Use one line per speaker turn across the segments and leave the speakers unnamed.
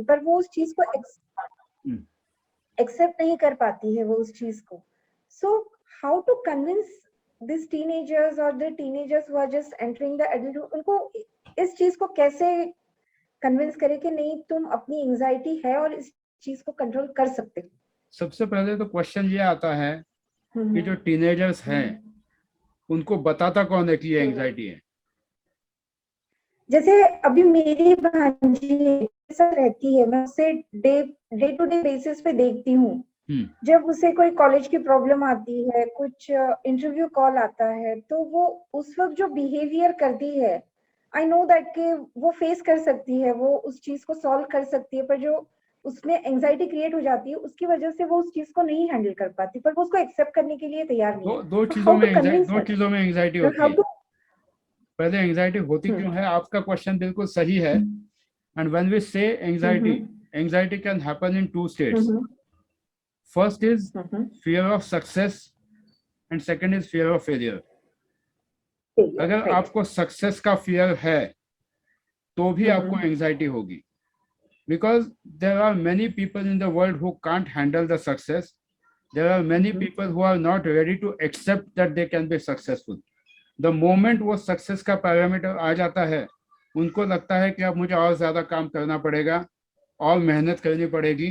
पर वो उस चीज को एक्सेप्ट नहीं कर पाती है, वो उस चीज को. So how to convince this teenagers और the teenagers who are just entering the adulthood, उनको इस चीज को कैसे कन्विंस करें कि नहीं, तुम अपनी एंजाइटी है और इस चीज को कंट्रोल कर सकते हो.
सबसे पहले तो क्वेश्चन ये आता है कि जो टीनेजर्स हैं उनको बताता कौन है कि ये एंजाइटी है.
जैसे अभी मेरी भांजी ऐसा रहती है, मैं उसे डे टू डे बेसिस पे देखती हूँ. जब उसे कोई कॉलेज की प्रॉब्लम आती है, कुछ इंटरव्यू कॉल आता है, तो वो उस वक्त जो बिहेवियर करती है, आई नो दैट कि वो फेस कर सकती है, वो उस चीज को सॉल्व कर सकती है, पर जो उसमें एंजाइटी क्रिएट हो जाती है, उसकी वजह से वो उस चीज को नहीं हैंडल कर पाती, पर वो उसको एक्सेप्ट करने के लिए तैयार नहीं है.
दो चीजों में एंजाइटी होती है. पहले एंजाइटी होती क्यों है, आपका क्वेश्चन बिल्कुल सही है. And when we say anxiety can happen in two states. First is fear of success and second is fear of failure. अगर आपको सक्सेस का फियर है तो भी आपको एंजाइटी होगी, because there are many people in the world who can't handle the success. There are many people who are not ready to accept that they can be successful. The moment वो success का parameter आ जाता है, उनको लगता है कि अब मुझे और ज्यादा काम करना पड़ेगा, और मेहनत करनी पड़ेगी,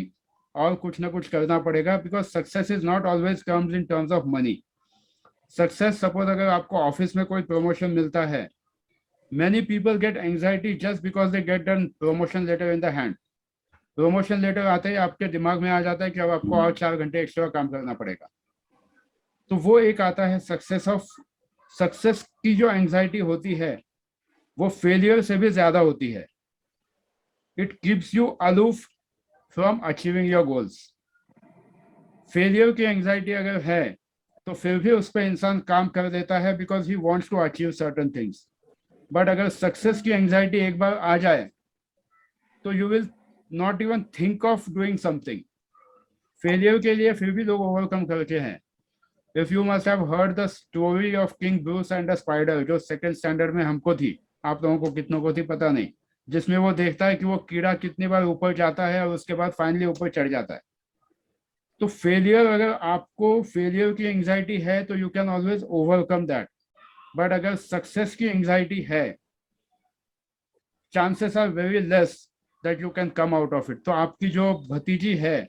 और कुछ ना कुछ करना पड़ेगा. Because success is not always comes in terms of money. Success, suppose अगर आपको ऑफिस में कोई प्रमोशन मिलता है, many people get anxiety just because they get done promotion letter in the hand. Promotion letter आते ही आपके दिमाग में आ जाता है कि अब आपको और 4 घंटे एक्स्ट्रा काम करना पड़ेगा. तो वो एक आता है सक्सेस की जो एंजाइटी होती है वो फेलियर से भी ज्यादा होती है. It keeps you aloof from achieving your goals. Failure की एंजाइटी अगर है तो फिर भी उस पर इंसान काम कर देता है because he wants to achieve certain things. But अगर सक्सेस की एंजाइटी एक बार आ जाए तो you will not even think of doing something. Failure के लिए फिर भी लोग ओवरकम करते हैं. If you must have heard the story of King Bruce and the Spider, जो सेकंड स्टैंडर्ड में हमको थी, आप लोगों को कितनों को थी पता नहीं, जिसमें वो देखता है कि वो कीड़ा कितनी बार ऊपर जाता है और उसके बाद फाइनली ऊपर चढ़ जाता है. तो फेलियर, अगर आपको फेलियर की एंजाइटी है तो you can always overcome that. But अगर सक्सेस की एंजाइटी है, chances are very less that you can come out of it. तो आपकी जो भतीजी है,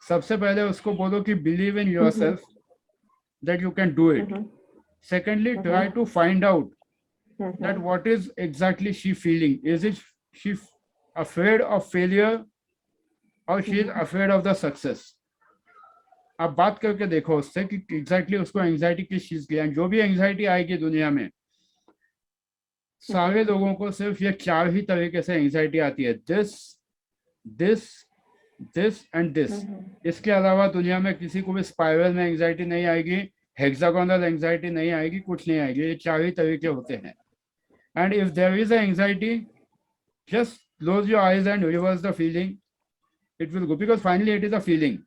सबसे पहले उसको बोलो कि believe in yourself that you can do it. Secondly, try to find out that what is exactly she feeling. Is it she afraid of failure or she is afraid of the success? आप बात करके देखो उससे कि exactly उसको anxiety किस चीज की है. जो भी एंजाइटी आएगी दुनिया में, सारे लोगों को सिर्फ ये 4 ही तरीके से एंजाइटी आती है, दिस एंड दिस. इसके अलावा दुनिया में किसी को भी स्पाइरल में एंजाइटी नहीं आएगी, हेक्सागोनल एंजाइटी नहीं आएगी, कुछ नहीं आएगी. ये 4 ही तरीके होते हैं. And if there is a anxiety, just close your eyes and reverse the feeling. It will go, because finally it is a feeling.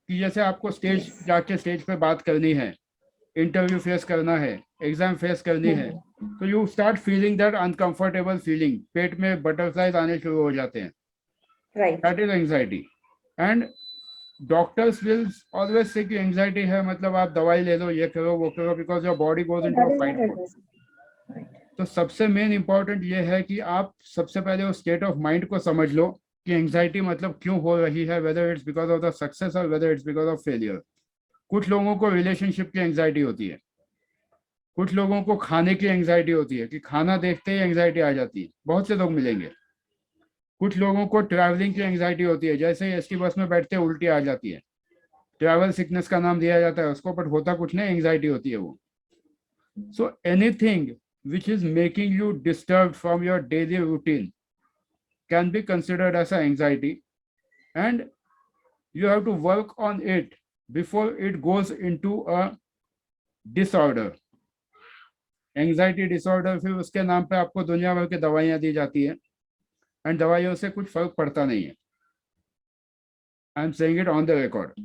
कि जैसे आपको स्टेज जाके स्टेज पे बात करनी है, इंटरव्यू फेस करना है, एग्जाम फेस करनी है, तो you start feeling that uncomfortable feeling. पेट में बटरफ्लाइज आने शुरू हो जाते हैं. That is anxiety. And doctors will always say कि एंजाइटी है मतलब आप दवाई ले लो, ये करो वो करो, because your body goes into a fight mode. तो सबसे मेन इंपॉर्टेंट ये है कि आप सबसे पहले उस स्टेट ऑफ माइंड को समझ लो कि एंजाइटी मतलब क्यों हो रही है, whether it's because of the success और whether it's because of failure. कुछ लोगों को रिलेशनशिप की एंजाइटी होती है, कुछ लोगों को खाने की एंजाइटी होती है कि खाना देखते ही एंजाइटी आ जाती है. बहुत से लोग मिलेंगे. कुछ लोगों को ट्रैवलिंग की एंजाइटी होती है, जैसे एसटी बस में बैठते उल्टी आ जाती है, ट्रैवल सिकनेस का नाम दिया जाता है उसको, बट होता कुछ नहीं, एंजाइटी होती है वो. So anything which is making you disturbed from your daily routine can be considered as an anxiety, and you have to work on it before it goes into a disorder. Anxiety disorder, फिर उसके नाम पे आपको दुनिया भर की दवाइयां दी जाती है एंड दवाइयों से कुछ फर्क पड़ता नहीं है. आई am saying it on the record.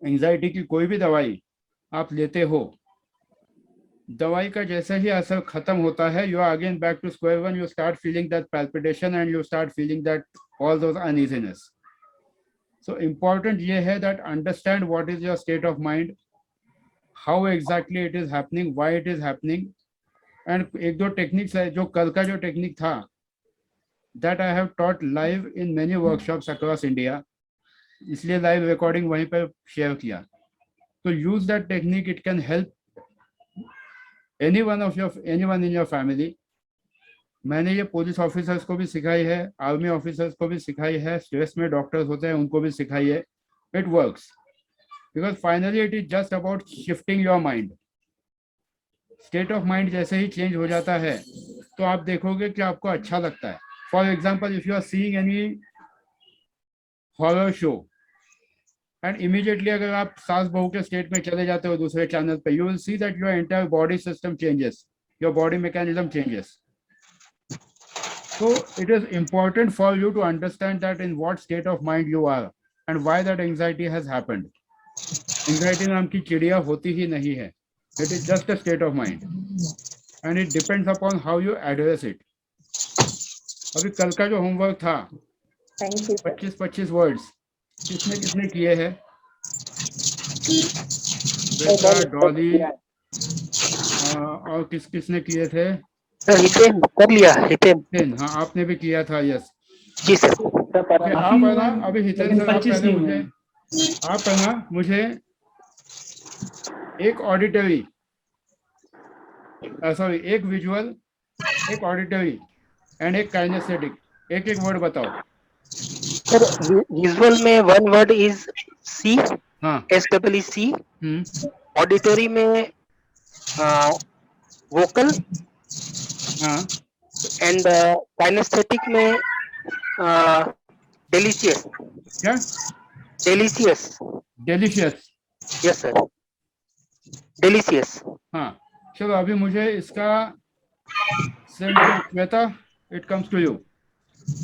Anxiety की कोई भी दवाई आप लेते हो दवाई का जैसे ही असर खत्म होता है, you are again back to square one, you start feeling that palpitation and you start feeling that all those uneasiness. So important ये है that understand what is your state of mind, how exactly it is happening, why it is happening, and एक दो techniques है जो कल का जो technique था that I have taught live in many workshops across India, इसलिए लाइव रिकॉर्डिंग वहीं पर शेयर किया. तो use that technique, it can help anyone in your family. मैंने ये पुलिस ऑफिसर्स को भी सिखाई है, आर्मी ऑफिसर्स को भी सिखाई है, स्ट्रेस में डॉक्टर्स होते हैं उनको भी सिखाई है. It works because finally it is just about shifting your mind. State of mind जैसे ही चेंज हो जाता है तो आप देखोगे कि आपको अच्छा लगता है. For example, if you are seeing any horror show and immediately अगर आप सास बहू के स्टेट में चले जाते हो दूसरे चैनल पे, you will see that your entire body system changes, your body mechanism changes. So it is important for you to understand that in what state of mind you are and why that anxiety has happened. Anxiety नाम की चिड़िया होती ही नहीं है. It is just a state of mind and it depends upon how you address it. अभी कल का जो होमवर्क था 25 वर्ड्स किसने किसने किए हैं? बेटा, डॉली और किसने किए थे?
हितेन कर लिया. हितेन,
हाँ आपने भी किया था. यस
जी सर.
आप है ना, अभी हितेन सर आप है ना मुझे एक ऑडिटरी सॉरी एक विजुअल, एक ऑडिटरी एंड एक काइनेस्थेटिक, एक एक वर्ड बताओ.
सर विजुअल में वन वर्ड इज सी.
हाँ,
SWC. ऑडिटरी में वोकल.
हाँ,
एंड काइनेस्थेटिक में डेलिशियस.
क्या?
Delicious.
Delicious.
Yes sir, delicious.
हाँ, चलो अभी मुझे इसका sentence, Shweta, it comes to you.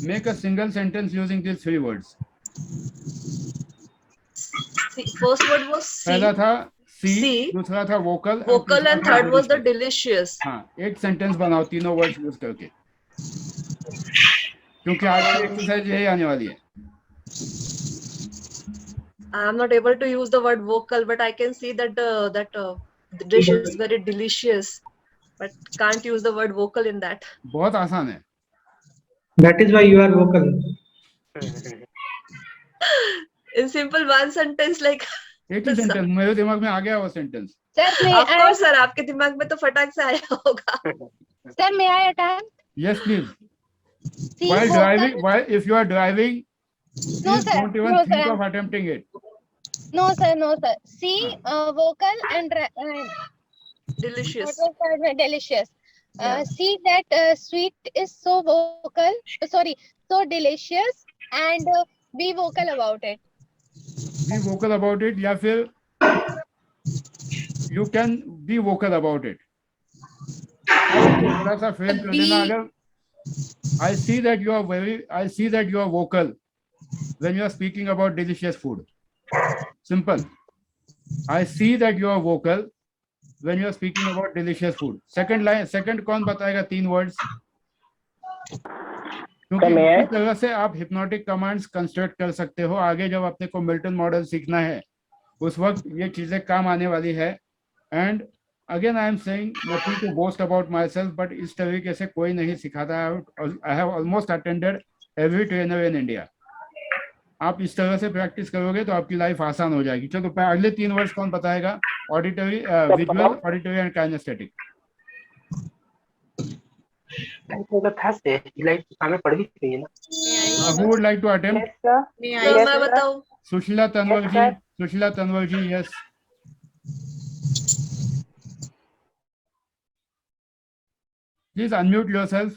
Make a single sentence using this 3 words.
First word was C.
पहला था सी,
C.
दूसरा था vocal,
Vocal and third was the delicious.
हाँ, एक सेंटेंस बनाओ तीनों वर्ड्स यूज करके, क्योंकि आज की एक्सरसाइज यही आने वाली है.
I am not able to use the word vocal, but I can see that the dish is very delicious, but can't use the word vocal in that.
बहुत आसान है.
That is why you are vocal.
In simple one sentence, like
एक ही sentence मेरे दिमाग में आ गया वो sentence.
of course sir, आपके दिमाग में तो फटाक से आया होगा.
Sir, may I attempt?
Yes, please.
See,
While
vocal-
driving, if you are driving,
No,
please
sir.
don't even
No,
think
sir.
of attempting it.
No, sir. No, sir. See, vocal and
Delicious.
what was that? Delicious.
Yeah.
See that sweet is so vocal. Sorry, so delicious, and be vocal about it.
Be vocal about it, या फिर you can be vocal about it. थोड़ा सा frame कर देना. अगर I see that you are vocal when you are speaking about delicious food. Simple. I see that you are vocal when you are speaking about delicious food. Second कौन बताएगा 3 words? क्योंकि इस तरह से आप हिप्नोटिक कमांड्स कंस्ट्रक्ट कर सकते हो. आगे जब अपने को मिल्टन मॉडल सीखना है उस वक्त ये चीजें काम आने वाली है. And again I am saying nothing to boast about myself, but इस तरीके से कोई नहीं सिखाता है. I have almost attended every trainer in India. आप इस तरह से प्रैक्टिस करोगे तो आपकी लाइफ आसान हो जाएगी. चलो अगले 3 वर्ड्स कौन बताएगा? Auditory, visual, auditory and kinesthetic.
पढ़ भी चाहिए ना.
Who would like to attempt?
तो मैं बताऊं?
Sushila Tanwar ji, yes. Please unmute yourself.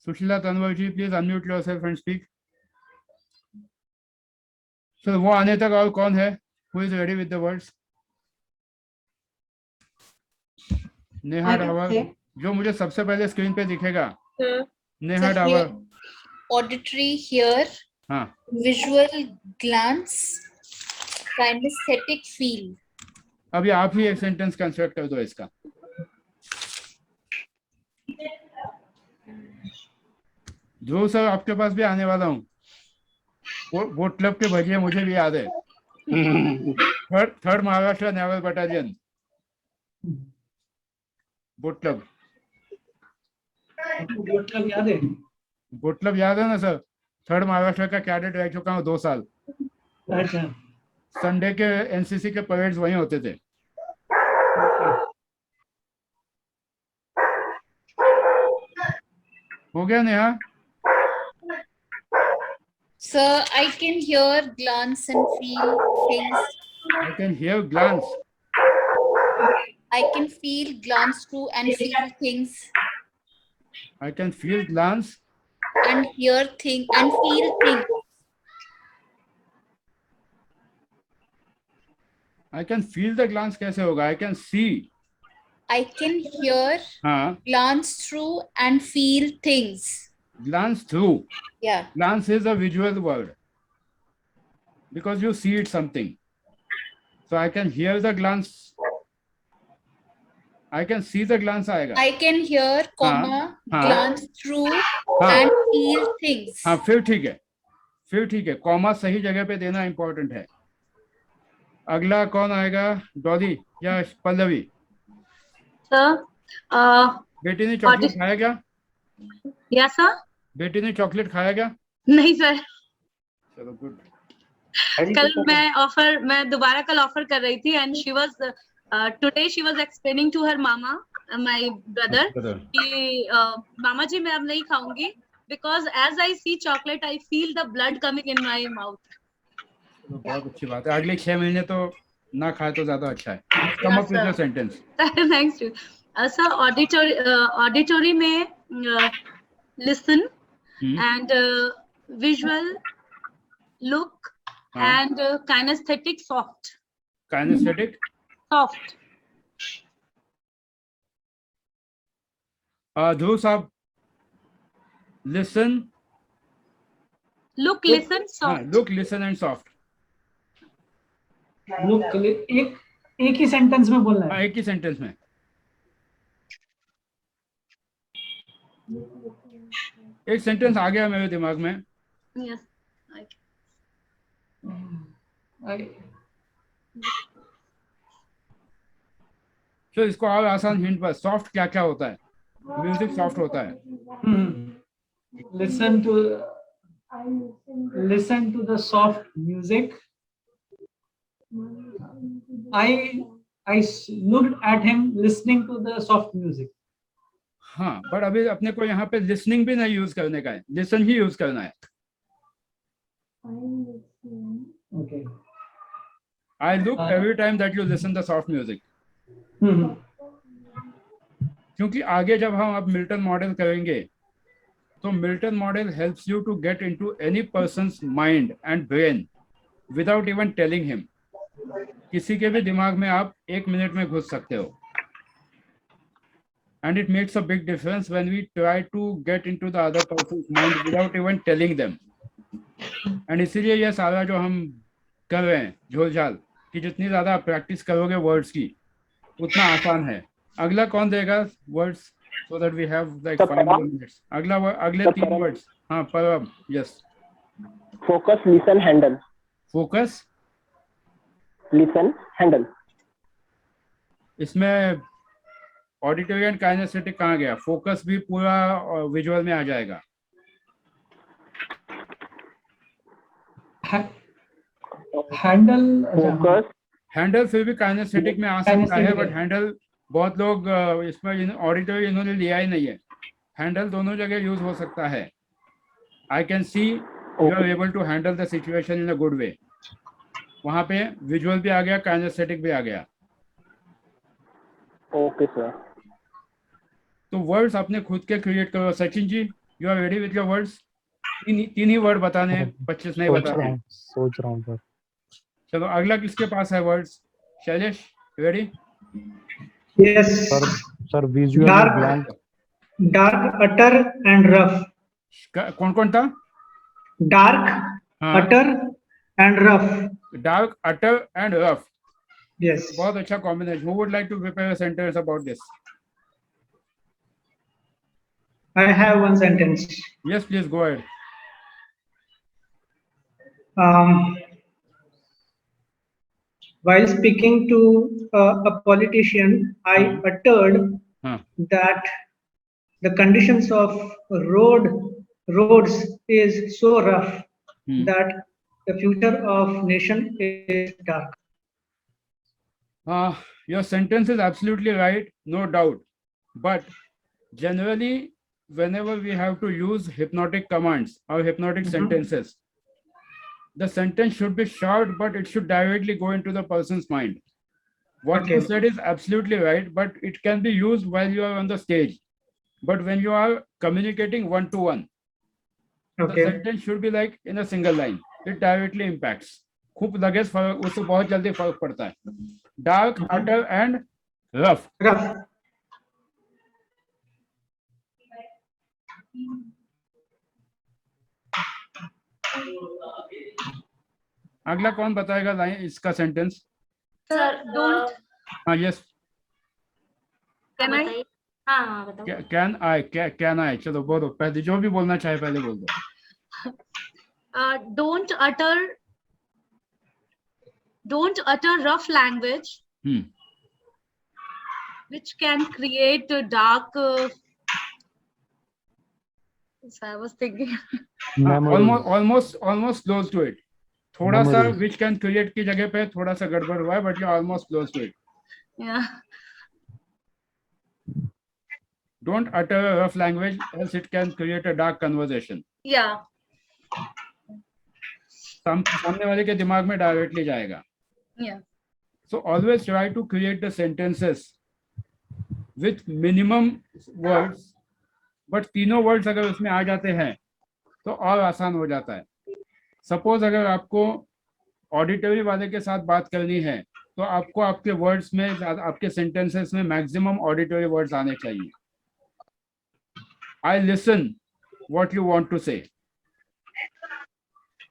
Sushila Tanwarji, please unmute yourself and speak. So वो आने तक और कौन है? Who is ready with the words? Neha Dawar, जो मुझे सबसे पहले स्क्रीन पे दिखेगा. नेहा डावर.
Auditory hear,
हाँ,
visual glance, kinesthetic feel.
अभी आप ही एक सेंटेंस कंस्ट्रक्ट कर दो इसका। ध्रुव सर आपके पास भी आने वाला हूँ, बोट क्लब के भजिए मुझे भी याद है। Third Maharashtra naval battalion boat club.
Boat club याद है?
बोट क्लब याद है ना सर? थर्ड महाराष्ट्र का कैडेट रह चुका हूँ 2 साल।
अच्छा,
संडे के एनसीसी के परेड्स वहीं होते थे। हो गया Neha?
Sir, I can hear, glance and feel things.
I can hear, glance.
I can feel, glance through and feel things.
I can feel, glance
And hear things and feel things.
I can feel the glance कैसे होगा? I can see.
I can hear,
हाँ,
glance through and feel things.
glance through.
Yeah.
Glance is a visual word because you see it something. So I can hear the glance. I can see the glance आएगा।
I can hear, comma, glance through and feel things.
हाँ, फिर ठीक है, फिर ठीक है। Comma सही जगह पे देना इंपॉर्टेंट है। अगला कौन आएगा? डॉली या पल्लवी?
सर,
बेटी ने चॉकलेट खाया क्या?
Yes sir.
बेटी ने चॉकलेट खाया क्या?
नहीं सर,
चलो गुड।
कल मैं दोबारा कल ऑफर कर रही थी and she was today she was explaining to her मामा, माय ब्रदर, कि मामा जी मैं अब नहीं खाऊंगी because as I see chocolate I feel the blood coming in my mouth.
बहुत अच्छी बात है। अगले 6 महीने तो ना खाए तो ज्यादा अच्छा है। Come up with the sentence.
Thanks to sir. Auditory में listen and visual look and kinesthetic soft.
Kinesthetic
soft.
Dhruv साहब, listen,
look, listen, soft.
look, listen and soft.
look, एक ही सेंटेंस में बोलना है।
एक ही सेंटेंस में। एक सेंटेंस आ गया मेरे दिमाग में।
yes.
तो इसको और आसान हिंट पर, सॉफ्ट क्या क्या होता है? म्यूजिक सॉफ्ट होता है।
Listen to the soft music. I looked at him listening to the soft music.
हाँ, पर अभी अपने को यहाँ पे लिसनिंग भी नहीं यूज करने का है, लिसन ही यूज करना है।
Okay.
I look every time that you listen the soft music. क्योंकि आगे जब हम अब मिल्टन मॉडल करेंगे तो Milton model helps you to get into any person's mind and brain without even telling him. किसी के भी दिमाग में आप 1 मिनट में घुस सकते हो। And it makes a big difference when we try to get into the other person's mind without even telling them. एंड इसीलिए यह सारा जो हम कर रहे हैं झोलझाल कि जितनी ज्यादा आप प्रैक्टिस करोगे वर्ड्स की उतना आसान है। अगला कौन देगा words so that we have like 5 minutes? अगले 3 वर्ड्स। हाँ Param, yes.
Focus, listen, handle.
Focus,
listen, handle.
इसमें ऑडिटरी एंड काइनेस्थेटिक कहाँ गया? फोकस भी पूरा विजुअल में आ जाएगा।
हैंडल,
फोकस,
हैंडल फिर भी काइनेस्थेटिक में आ सकता है, बट हैंडल बहुत लोग इसमें ऑडिटरी इन्होंने लिया ही नहीं है। हैंडल दोनों जगह यूज हो सकता है। I can see you are able to handle the situation in a good way. वहां पे विजुअल भी आ गया, काइनेस्थेटिक भी आ गया।
Okay sir.
तो वर्ड्स अपने खुद के क्रिएट करो। Sachin ji, you are ready with your words? 3 ही वर्ड बताने हैं, 25 नहीं बताने।
सोच रहा हूँ सर।
चलो अगला किसके पास है words? Shailesh, ready?
Yes
sir visual blank,
dark, utter and rough.
कौन कौन था?
Dark, utter and rough.
Dark, utter and rough.
Yes.
बहुत अच्छा combination. Who would like to prepare a sentence about this?
I have one sentence.
Yes, please go ahead.
While speaking to a politician, I uttered that the conditions of roads is so rough that the future of nation is dark.
Your sentence is absolutely right, no doubt. But generally, whenever we have to use hypnotic commands or hypnotic sentences, the sentence should be short, but it should directly go into the person's mind. What you said is absolutely right, but it can be used while you are on the stage. But when you are communicating one-to-one, the sentence should be like in a single line. It directly impacts. खूब luggage फर्क, उससे बहुत जल्दी फर्क पड़ता है. Dark, utter, and rough. अगला कौन बताएगा लाइन इसका सेंटेंस?
Sir don't.
हाँ यस.
Can I? हाँ बताओ.
कैन आई चलो बोलो पहले, जो भी बोलना चाहे पहले बोल दो.
Don't utter rough language which can create a dark I was thinking
almost close to it. थोड़ा सा which can create की जगह पे थोड़ा सा गड़बड़ हुआ है, but you're almost close to it.
Yeah.
Don't utter a rough language else it can create a dark conversation.
Yeah.
सामने वाले के दिमाग में डायरेक्टली जाएगा.
Yeah.
So always try to create the sentences with minimum words, but तीनों words अगर उसमें आ जाते हैं तो और आसान हो जाता है. Suppose अगर आपको ऑडिटरी वाले के साथ बात करनी है तो आपको आपके वर्ड्स में, आपके सेंटेंसेस में मैक्सिमम ऑडिटरी वर्ड्स आने चाहिए. I listen what you want to say.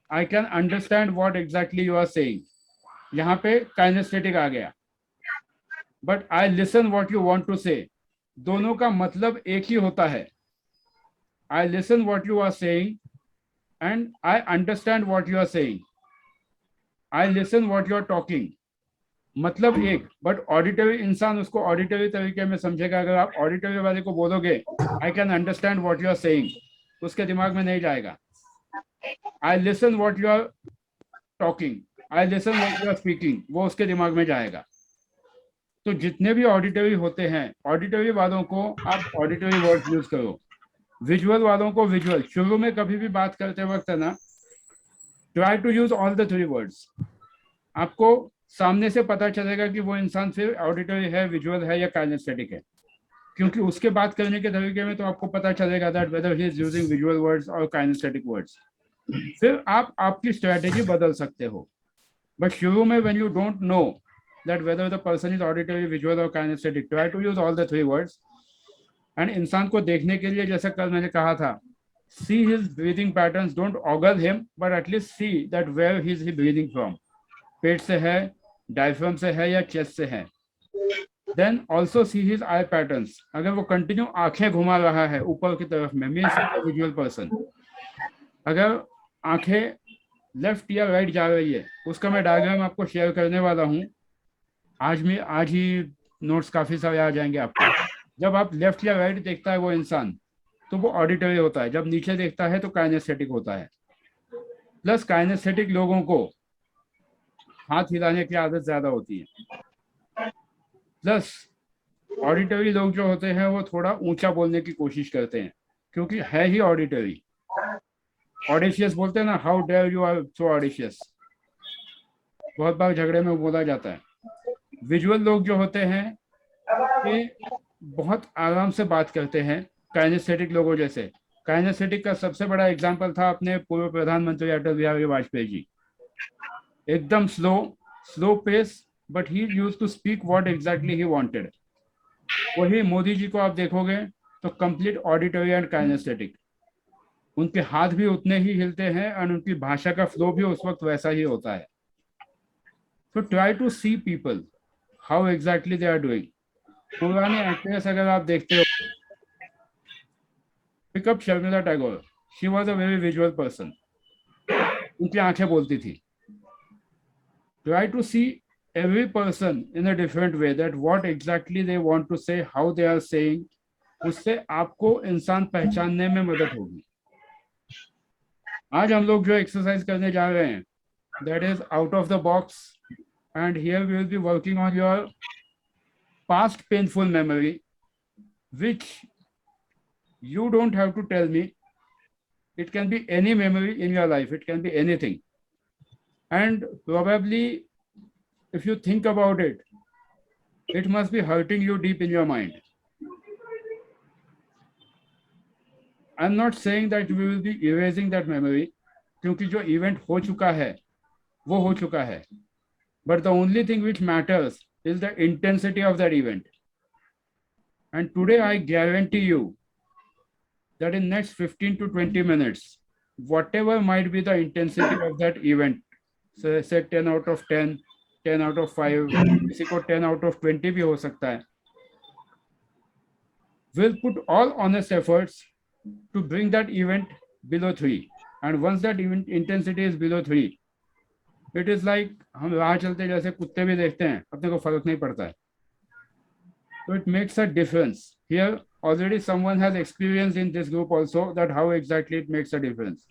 I can understand what exactly you are saying. यहाँ पे काइनेस्थेटिक आ गया. But I listen what you want to say. दोनों का मतलब एक ही होता है. I listen what you are saying and I understand what you are saying. I listen what you are talking. मतलब एक, बट ऑडिटरी इंसान उसको ऑडिटरी तरीके में समझेगा. अगर आप ऑडिटरी वाले को बोलोगे I can understand what you are saying, उसके दिमाग में नहीं जाएगा. I listen what you are talking. I listen what you are speaking, वो उसके दिमाग में जाएगा. तो जितने भी ऑडिटरी होते हैं, ऑडिटरी वालों को आप ऑडिटरी वर्ड्स यूज करो. विजुअल वालों को विजुअल. शुरू में कभी भी बात करते वक्त है ना, try to use all the 3 words. आपको सामने से पता चलेगा कि वो इंसान फिर ऑडिटरी है, विजुअल है या काइनेस्थेटिक है, क्योंकि उसके बात करने के तरीके में तो आपको पता चलेगा that whether he is using visual words और काइनेस्थेटिक वर्ड्स. फिर आप आपकी स्ट्रेटेजी बदल सकते हो. बट शुरू में when you don't know that whether the person is auditory, visual और kinesthetic, try to use all the 3 words. And इंसान को देखने के लिए, जैसा कल मैंने कहा था, see his breathing patterns. Don't ogle him, but at least see that where he is breathing from. पेट से है, डायफ्राम से है या चेस्ट से है. Then also see his eye patterns. अगर वो कंटिन्यू आंखें घुमा रहा है ऊपर की तरफ में, मीन्स विजुअल पर्सन. अगर आंखें लेफ्ट या राइट जा रही है, उसका मैं डायग्राम आपको शेयर करने वाला हूँ. आज ही नोट्स काफी सारे आ जाएंगे आपको. जब आप लेफ्ट या राइट देखता है वो इंसान, तो वो ऑडिटरी होता है. जब नीचे देखता है तो काइनेस्थेटिक होता है. प्लस काइनेस्थेटिक लोगों को हाथ हिलाने की आदत ज्यादा होती है. प्लस ऑडिटरी लोग जो होते हैं वो थोड़ा ऊंचा बोलने की कोशिश करते हैं, क्योंकि है ही ऑडिटरी. ऑडिशियस बोलते हैं ना, how dare you are so audacious, बहुत बार झगड़े में बोला जाता है. विजुअल लोग जो होते हैं ये बहुत आराम से बात करते हैं काइनेस्थेटिक लोगों जैसे. काइनेस्थेटिक का सबसे बड़ा एग्जांपल था अपने पूर्व प्रधानमंत्री अटल बिहारी वाजपेयी जी. एकदम slow pace, but he used to speak what exactly he wanted. वही मोदी जी को आप देखोगे तो कंप्लीट ऑडिटरी एंड काइनेस्थेटिक. उनके हाथ भी उतने ही हिलते हैं और उनकी भाषा का फ्लो भी उस वक्त वैसा ही होता है. So try to see people how exactly they are doing. पुरानी एक्ट्रेस अगर आप देखते हो, pick up Sharmila Tagore, she was a very visual person. उनकी आंखें बोलती थी. Try to see every person in a different way, that what exactly they want to say, how they are saying. उससे आपको इंसान पहचानने में मदद होगी. आज हम लोग जो एक्सरसाइज करने जा रहे हैं, that is out of the box, and here we will be working on your past painful memory, which you don't have to tell me. It can be any memory in your life, it can be anything, and probably if you think about it, it must be hurting you deep in your mind. I'm not saying that we will be erasing that memory, क्योंकि जो event हो चुका है वो हो चुका है, but the only thing which matters is the intensity of that event. And today I guarantee you that in next 15 to 20 minutes, whatever might be the intensity of that event, so say 10 out of 10, 10 out of 5, किसी को 10 out of 20 भी हो सकता है, will put all honest efforts to bring that event below 3. And once that event intensity is below 3, it is like हम राह चलते जैसे कुत्ते भी देखते हैं, अपने को फर्क नहीं पड़ता है. So it makes a difference. Here already someone has experienced in this group also that how exactly it makes a difference.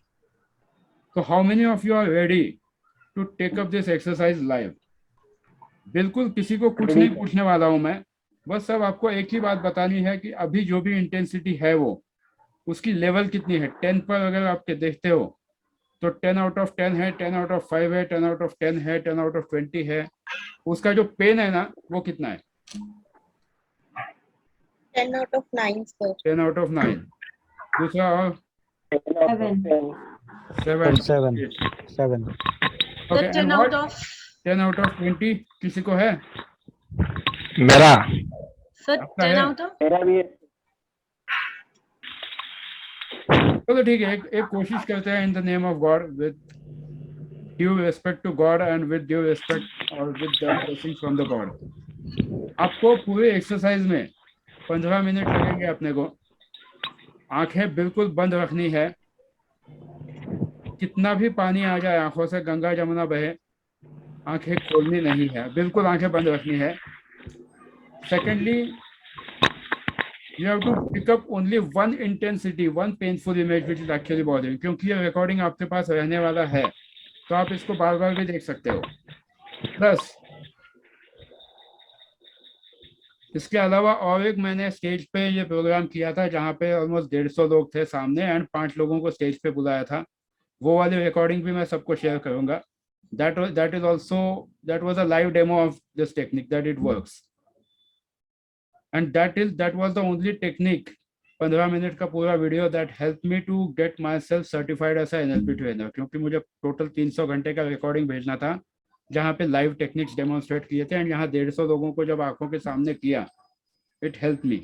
So how many of you are ready to take up this exercise live? बिल्कुल किसी को कुछ नहीं पूछने वाला हूं मैं, बस सब आपको एक ही बात बतानी है कि अभी जो भी इंटेंसिटी है वो उसकी लेवल कितनी है. 10 पर अगर आप देखते हो तो 10 out of 10 है, 10 out of 5 है, 10 out of 10 है, 10 out of 20 है. उसका जो पेन है ना वो कितना है?
10 out of 9, sir.
10 out of 9. दूसरा और 7.
7.
Okay,
10
and
out
what?
of
10 out of 20 किसी को है?
मेरा
sir,
आपका
10
है?
out of
मेरा भी है।
चलो ठीक है, एक कोशिश करते हैं in the name of God, with due respect to God and with due respect or with the blessing from the God. आपको पूरे एक्सरसाइज में 15 मिनट लगेंगे. अपने को आंखें बिल्कुल बंद रखनी है. कितना भी पानी आ जाए आंखों से, गंगा जमुना बहे, आंखें खोलनी नहीं है, बिल्कुल आंखें बंद रखनी है. Secondly, you have to pick up only one intensity, one painful image which is actually bothering. क्योंकि ये रिकॉर्डिंग आपके पास रहने वाला है तो आप इसको बार बार भी देख सकते हो. प्लस इसके अलावा और एक मैंने स्टेज पे ये प्रोग्राम किया था जहाँ पे ऑलमोस्ट 150 लोग थे सामने एंड 5 लोगों को स्टेज पे बुलाया था. वो वाली रिकॉर्डिंग भी मैं सबको शेयर करूंगा. that was a live demo of this technique, that it works. And that was the only technique, 15 minute का पूरा video, that helped me to get myself certified as a NLP trainer. क्योंकि मुझे total 300 घंटे का recording भेजना था जहाँ पे लाइव टेक्निक्स डेमोन्स्ट्रेट किए थे एंड यहाँ 150 लोगों को जब आंखों के सामने किया, इट हेल्प मी.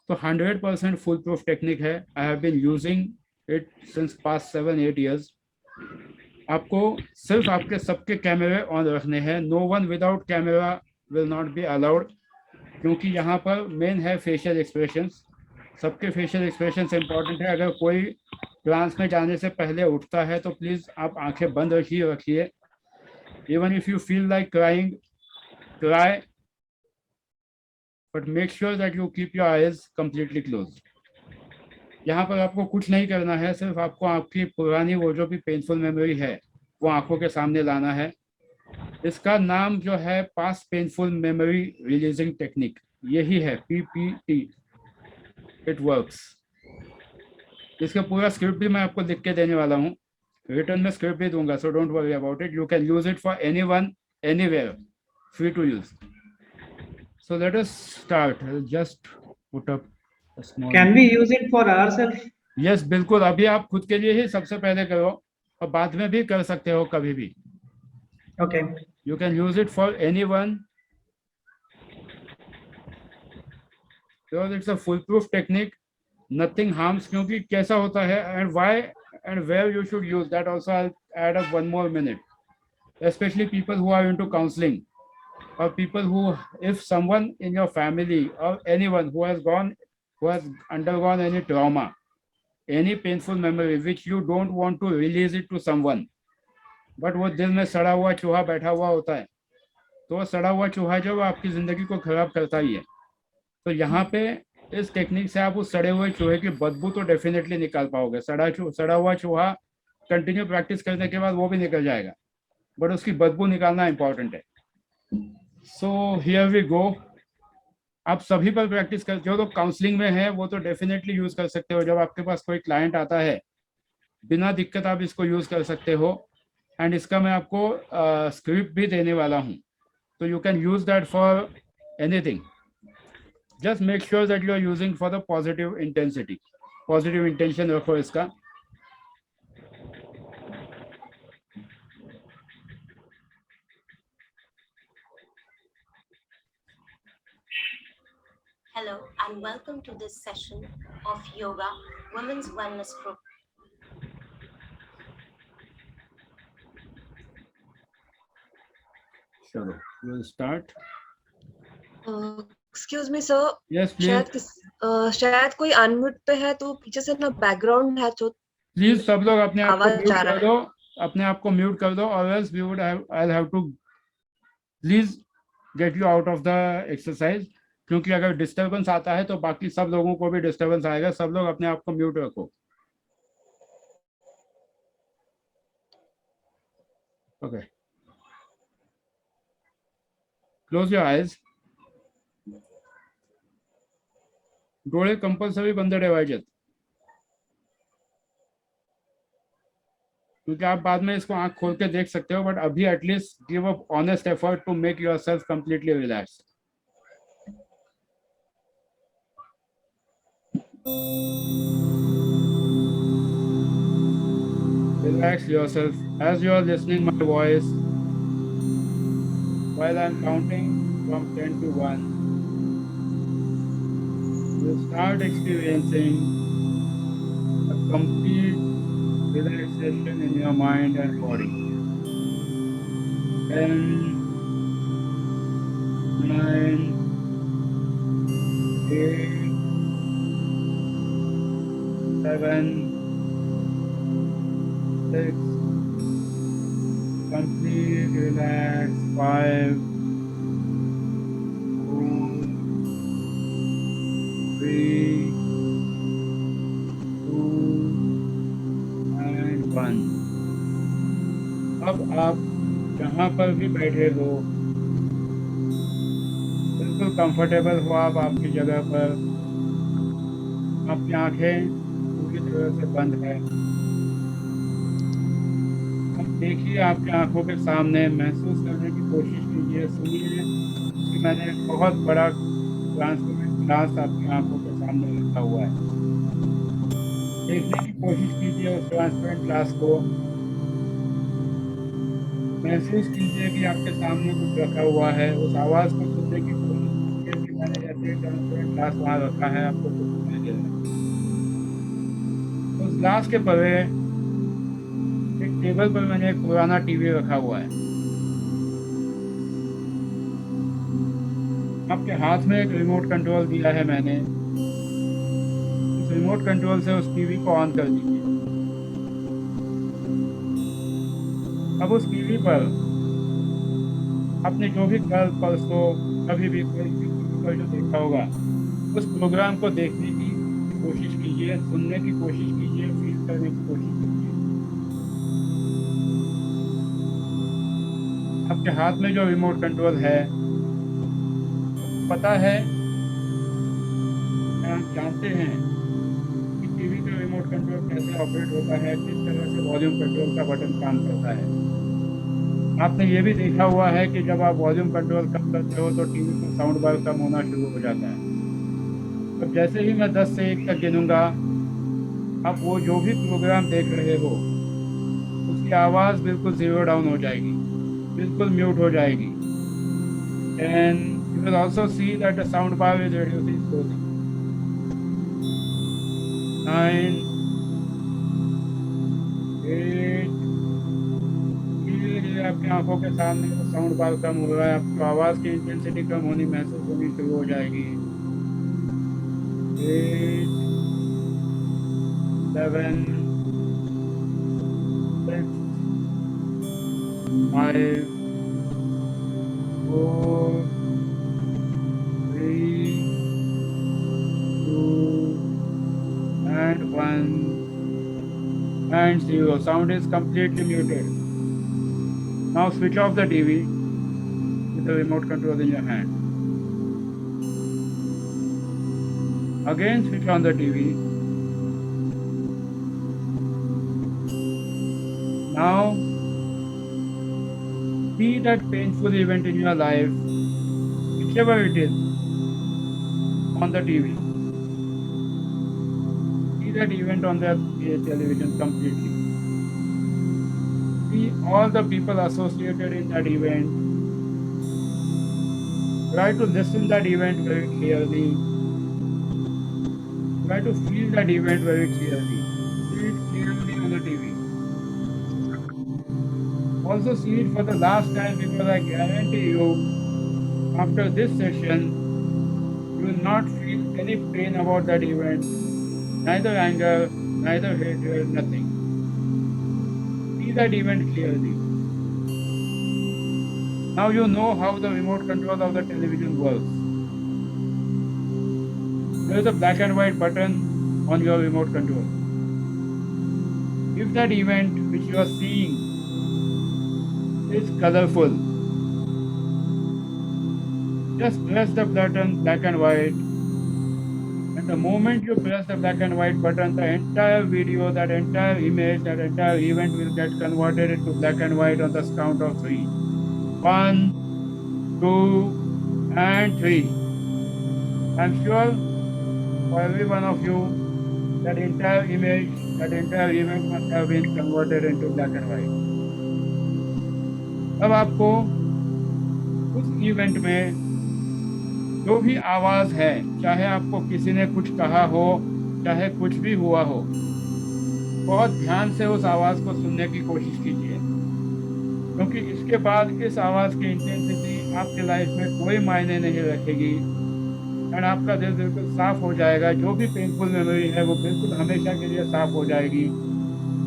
तो 100% फुल प्रूफ टेक्निक है. I have been using it since past 7-8 years. आपको सिर्फ आपके सबके कैमरे ऑन रखने हैं. No one without camera will not be allowed, क्योंकि यहाँ पर मेन है फेशियल एक्सप्रेशंस. सबके फेशियल एक्सप्रेशंस इंपॉर्टेंट है. अगर कोई ट्रांस में जाने से पहले उठता है तो प्लीज़ आप आंखें बंद रखिए. Even if you feel like crying, cry, but make sure that you keep your eyes completely close. यहाँ पर आपको कुछ नहीं करना है, सिर्फ आपको आपकी पुरानी वो जो भी पेनफुल मेमोरी है वो आंखों के सामने लाना है. इसका नाम जो है past painful memory releasing technique, यही है PPT. It works. इसका पूरा स्क्रिप्ट भी मैं आपको लिख के देने वाला हूँ, रिटर्न में स्क्रिप्ट भी दूंगा, so don't worry about it. You can use it for anyone, anywhere, free to use. So let us start. Just put up a small.
Can we use it for ourselves?
Yes, बिल्कुल. अभी आप खुद के लिए ही सबसे पहले करो और बाद में भी कर सकते हो कभी भी.
Okay.
You can use it for anyone. Because it's a foolproof technique. Nothing harms. क्योंकि कैसा होता है and why and where you should use that also, I'll add up 1 more minute. Especially people who are into counseling. or people who, if someone in your family or anyone who has undergone any trauma, any painful memory which you don't want to release it to someone, but वो दिल में सड़ा हुआ चूहा बैठा हुआ होता है, तो वो सड़ा हुआ चूहा जो आपकी जिंदगी को खराब करता ही है। तो यहाँ पे इस टेक्निक से आप उस सड़े हुए चूहे की बदबू तो डेफिनेटली निकाल पाओगे। सड़ा हुआ चूहा कंटिन्यू प्रैक्टिस करने के बाद वो भी निकल जाएगा, बट उसकी बदबू निकालना इंपॉर्टेंट है। So here we go. आप सभी पर प्रैक्टिस कर, जो लोग काउंसलिंग में है वो तो डेफिनेटली यूज कर सकते हो। जब आपके पास कोई क्लाइंट आता है बिना दिक्कत आप इसको यूज कर सकते हो। एंड इसका मैं आपको स्क्रिप्ट भी देने वाला हूँ, तो you can use that for anything. Just make sure that you are using for the positive intensity, positive intention रखो इसका।
Hello and welcome to this session of Yoga Women's Wellness Group.
Sure, we'll start.
Excuse me sir.
Yes please.
शायद कोई unmute पे है तो पीछे से ना बैकग्राउंड है तो
प्लीज सब लोग अपने आप को
आवाज
म्यूट
आ रहा
कर दो, अपने आप को म्यूट कर दो, और else we would have, I'll have to please get you out of the exercise, क्योंकि अगर डिस्टरबेंस आता है तो बाकी सब लोगों को भी डिस्टरबेंस आएगा। सब लोग अपने आप को म्यूट रखो। Okay, close your eyes. डोळे कंपल्सरी बंद ठेवायचे, क्योंकि आप बाद में इसको आंख खोल के देख सकते हो, बट अभी at least give a honest effort to make yourself completely relaxed. Relax yourself as you are listening my voice. While I am counting from 10 to 1, you start experiencing a complete relaxation in your mind and body. 10, 9, 8, 7, 6, complete relax, 5, 4, 3, 2, and 1. अब आप जहाँ पर भी बैठे हो बिल्कुल comfortable हो आप आपकी जगह पर। आपकी आंखें पूरी तरह से बंद है। अब देखिए आपकी आंखों के सामने, महसूस करने की कोशिश कीजिए, सुनिए कि मैंने एक बहुत बड़ा ट्रांसपेरेंट ग्लास आपकी आंखों के सामने रखा हुआ है। देखने की कोशिश कीजिए उस ट्रांसपेरेंट ग्लास को। महसूस कीजिए कि आपके सामने कुछ रखा हुआ है। उस आवाज़ को सुनने की कोशिश कीजिए कि मैंने जैसे ट्रांसपेरेंट ग्लास वहाँ रखा है, आपको कुछ सुनाई दे रहा है। उस ग्लास के परे एक टेबल पर मैंने एक पुराना टीवी रखा हुआ है। आपके हाथ में एक रिमोट कंट्रोल दिया है मैंने। उस रिमोट कंट्रोल से उस टीवी को ऑन कर दीजिए। अब उस टीवी पर आपने जो भी कल परसों कभी भी कोई टीवी पर जो देखा होगा उस प्रोग्राम को देखने की कोशिश कीजिए, सुनने की कोशिश कीजिए, फील करने की कोशिश कीजिए। आपके हाथ में जो रिमोट कंट्रोल है, पता है, आप जानते हैं कि टीवी का रिमोट कंट्रोल कैसे ऑपरेट होता है, किस तरह से वॉल्यूम कंट्रोल का बटन काम करता है। आपने ये भी देखा हुआ है कि जब आप वॉल्यूम कंट्रोल कम करते हो तो टीवी का साउंड बार कम होना शुरू हो जाता है। अब जैसे ही मैं 10 से 1 तक गिनूंगा, आप वो जो भी प्रोग्राम देख रहे हो उसकी आवाज़ बिल्कुल जीरो डाउन हो जाएगी, बिल्कुल म्यूट हो जाएगी। And you will also see that the sound bar is reducing slowly. 9, 8, धीरे धीरे आपकी आंखों के सामने वो साउंड बार कम हो रहा है, आपको आवाज की इंटेंसिटी कम होनी महसूस होनी शुरू हो जाएगी। 8 7 6 5 4 3 2 and 1 and 0. Sound is completely muted. Now switch off the TV with the remote control in your hand. Again switch on the TV. Now see that painful event in your life, whichever it is, on the TV. See that event on the television completely. See all the people associated in that event. Try to listen that event very clearly. Try to feel that event very clearly. See it clearly on the TV. Also see it for the last time, because I guarantee you, after this session, you will not feel any pain about that event, neither anger, neither hatred, nothing. See that event clearly. Now you know how the remote control of the television works. There is a black and white button on your remote control. If that event which you are seeing is colorful, just press the button black and white, and the moment you press the black and white button, the entire video, that entire image, that entire event will get converted into black and white on the count of 3. 1, 2, and 3. I'm sure for every one of you, that entire image, that entire event must have been converted into black and white. अब आपको उस event में जो भी आवाज है, चाहे आपको किसी ने कुछ कहा हो, चाहे कुछ भी हुआ हो, बहुत ध्यान से उस आवाज को सुनने की कोशिश कीजिए, क्योंकि इसके बाद इस आवाज की इंटेंसिटी आपके लाइफ में कोई मायने नहीं रखेगी, और आपका दिल बिल्कुल साफ हो जाएगा। जो भी पेनफुल मेमोरी है वो बिल्कुल हमेशा के लिए साफ हो जाएगी।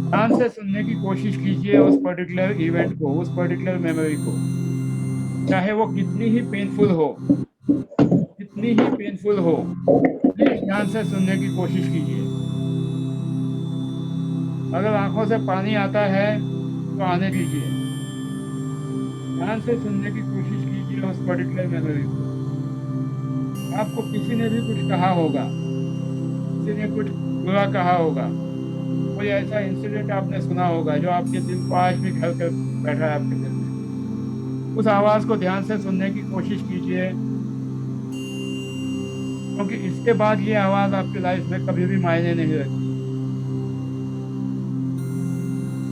ध्यान से सुनने की कोशिश कीजिए उस पर्टिकुलर इवेंट को, उस पर्टिकुलर मेमोरी को, चाहे वो कितनी ही पेनफुल हो, कितनी ही पेनफुल हो, प्लीज ध्यान से सुनने की कोशिश कीजिए। अगर आंखों से पानी आता है तो आने दीजिए, ध्यान से सुनने की कोशिश कीजिए उस पर्टिकुलर मेमोरी को। आपको किसी ने भी कुछ कहा होगा, किसी ने कुछ बुरा कहा होगा, कोई ऐसा इंसिडेंट आपने सुना होगा जो आपके दिल को आज भी घर कर बैठा है आपके दिल में। उस आवाज को ध्यान से सुनने की कोशिश कीजिए, क्योंकि इसके बाद ये आवाज आपकी लाइफ में कभी भी मायने नहीं रखती।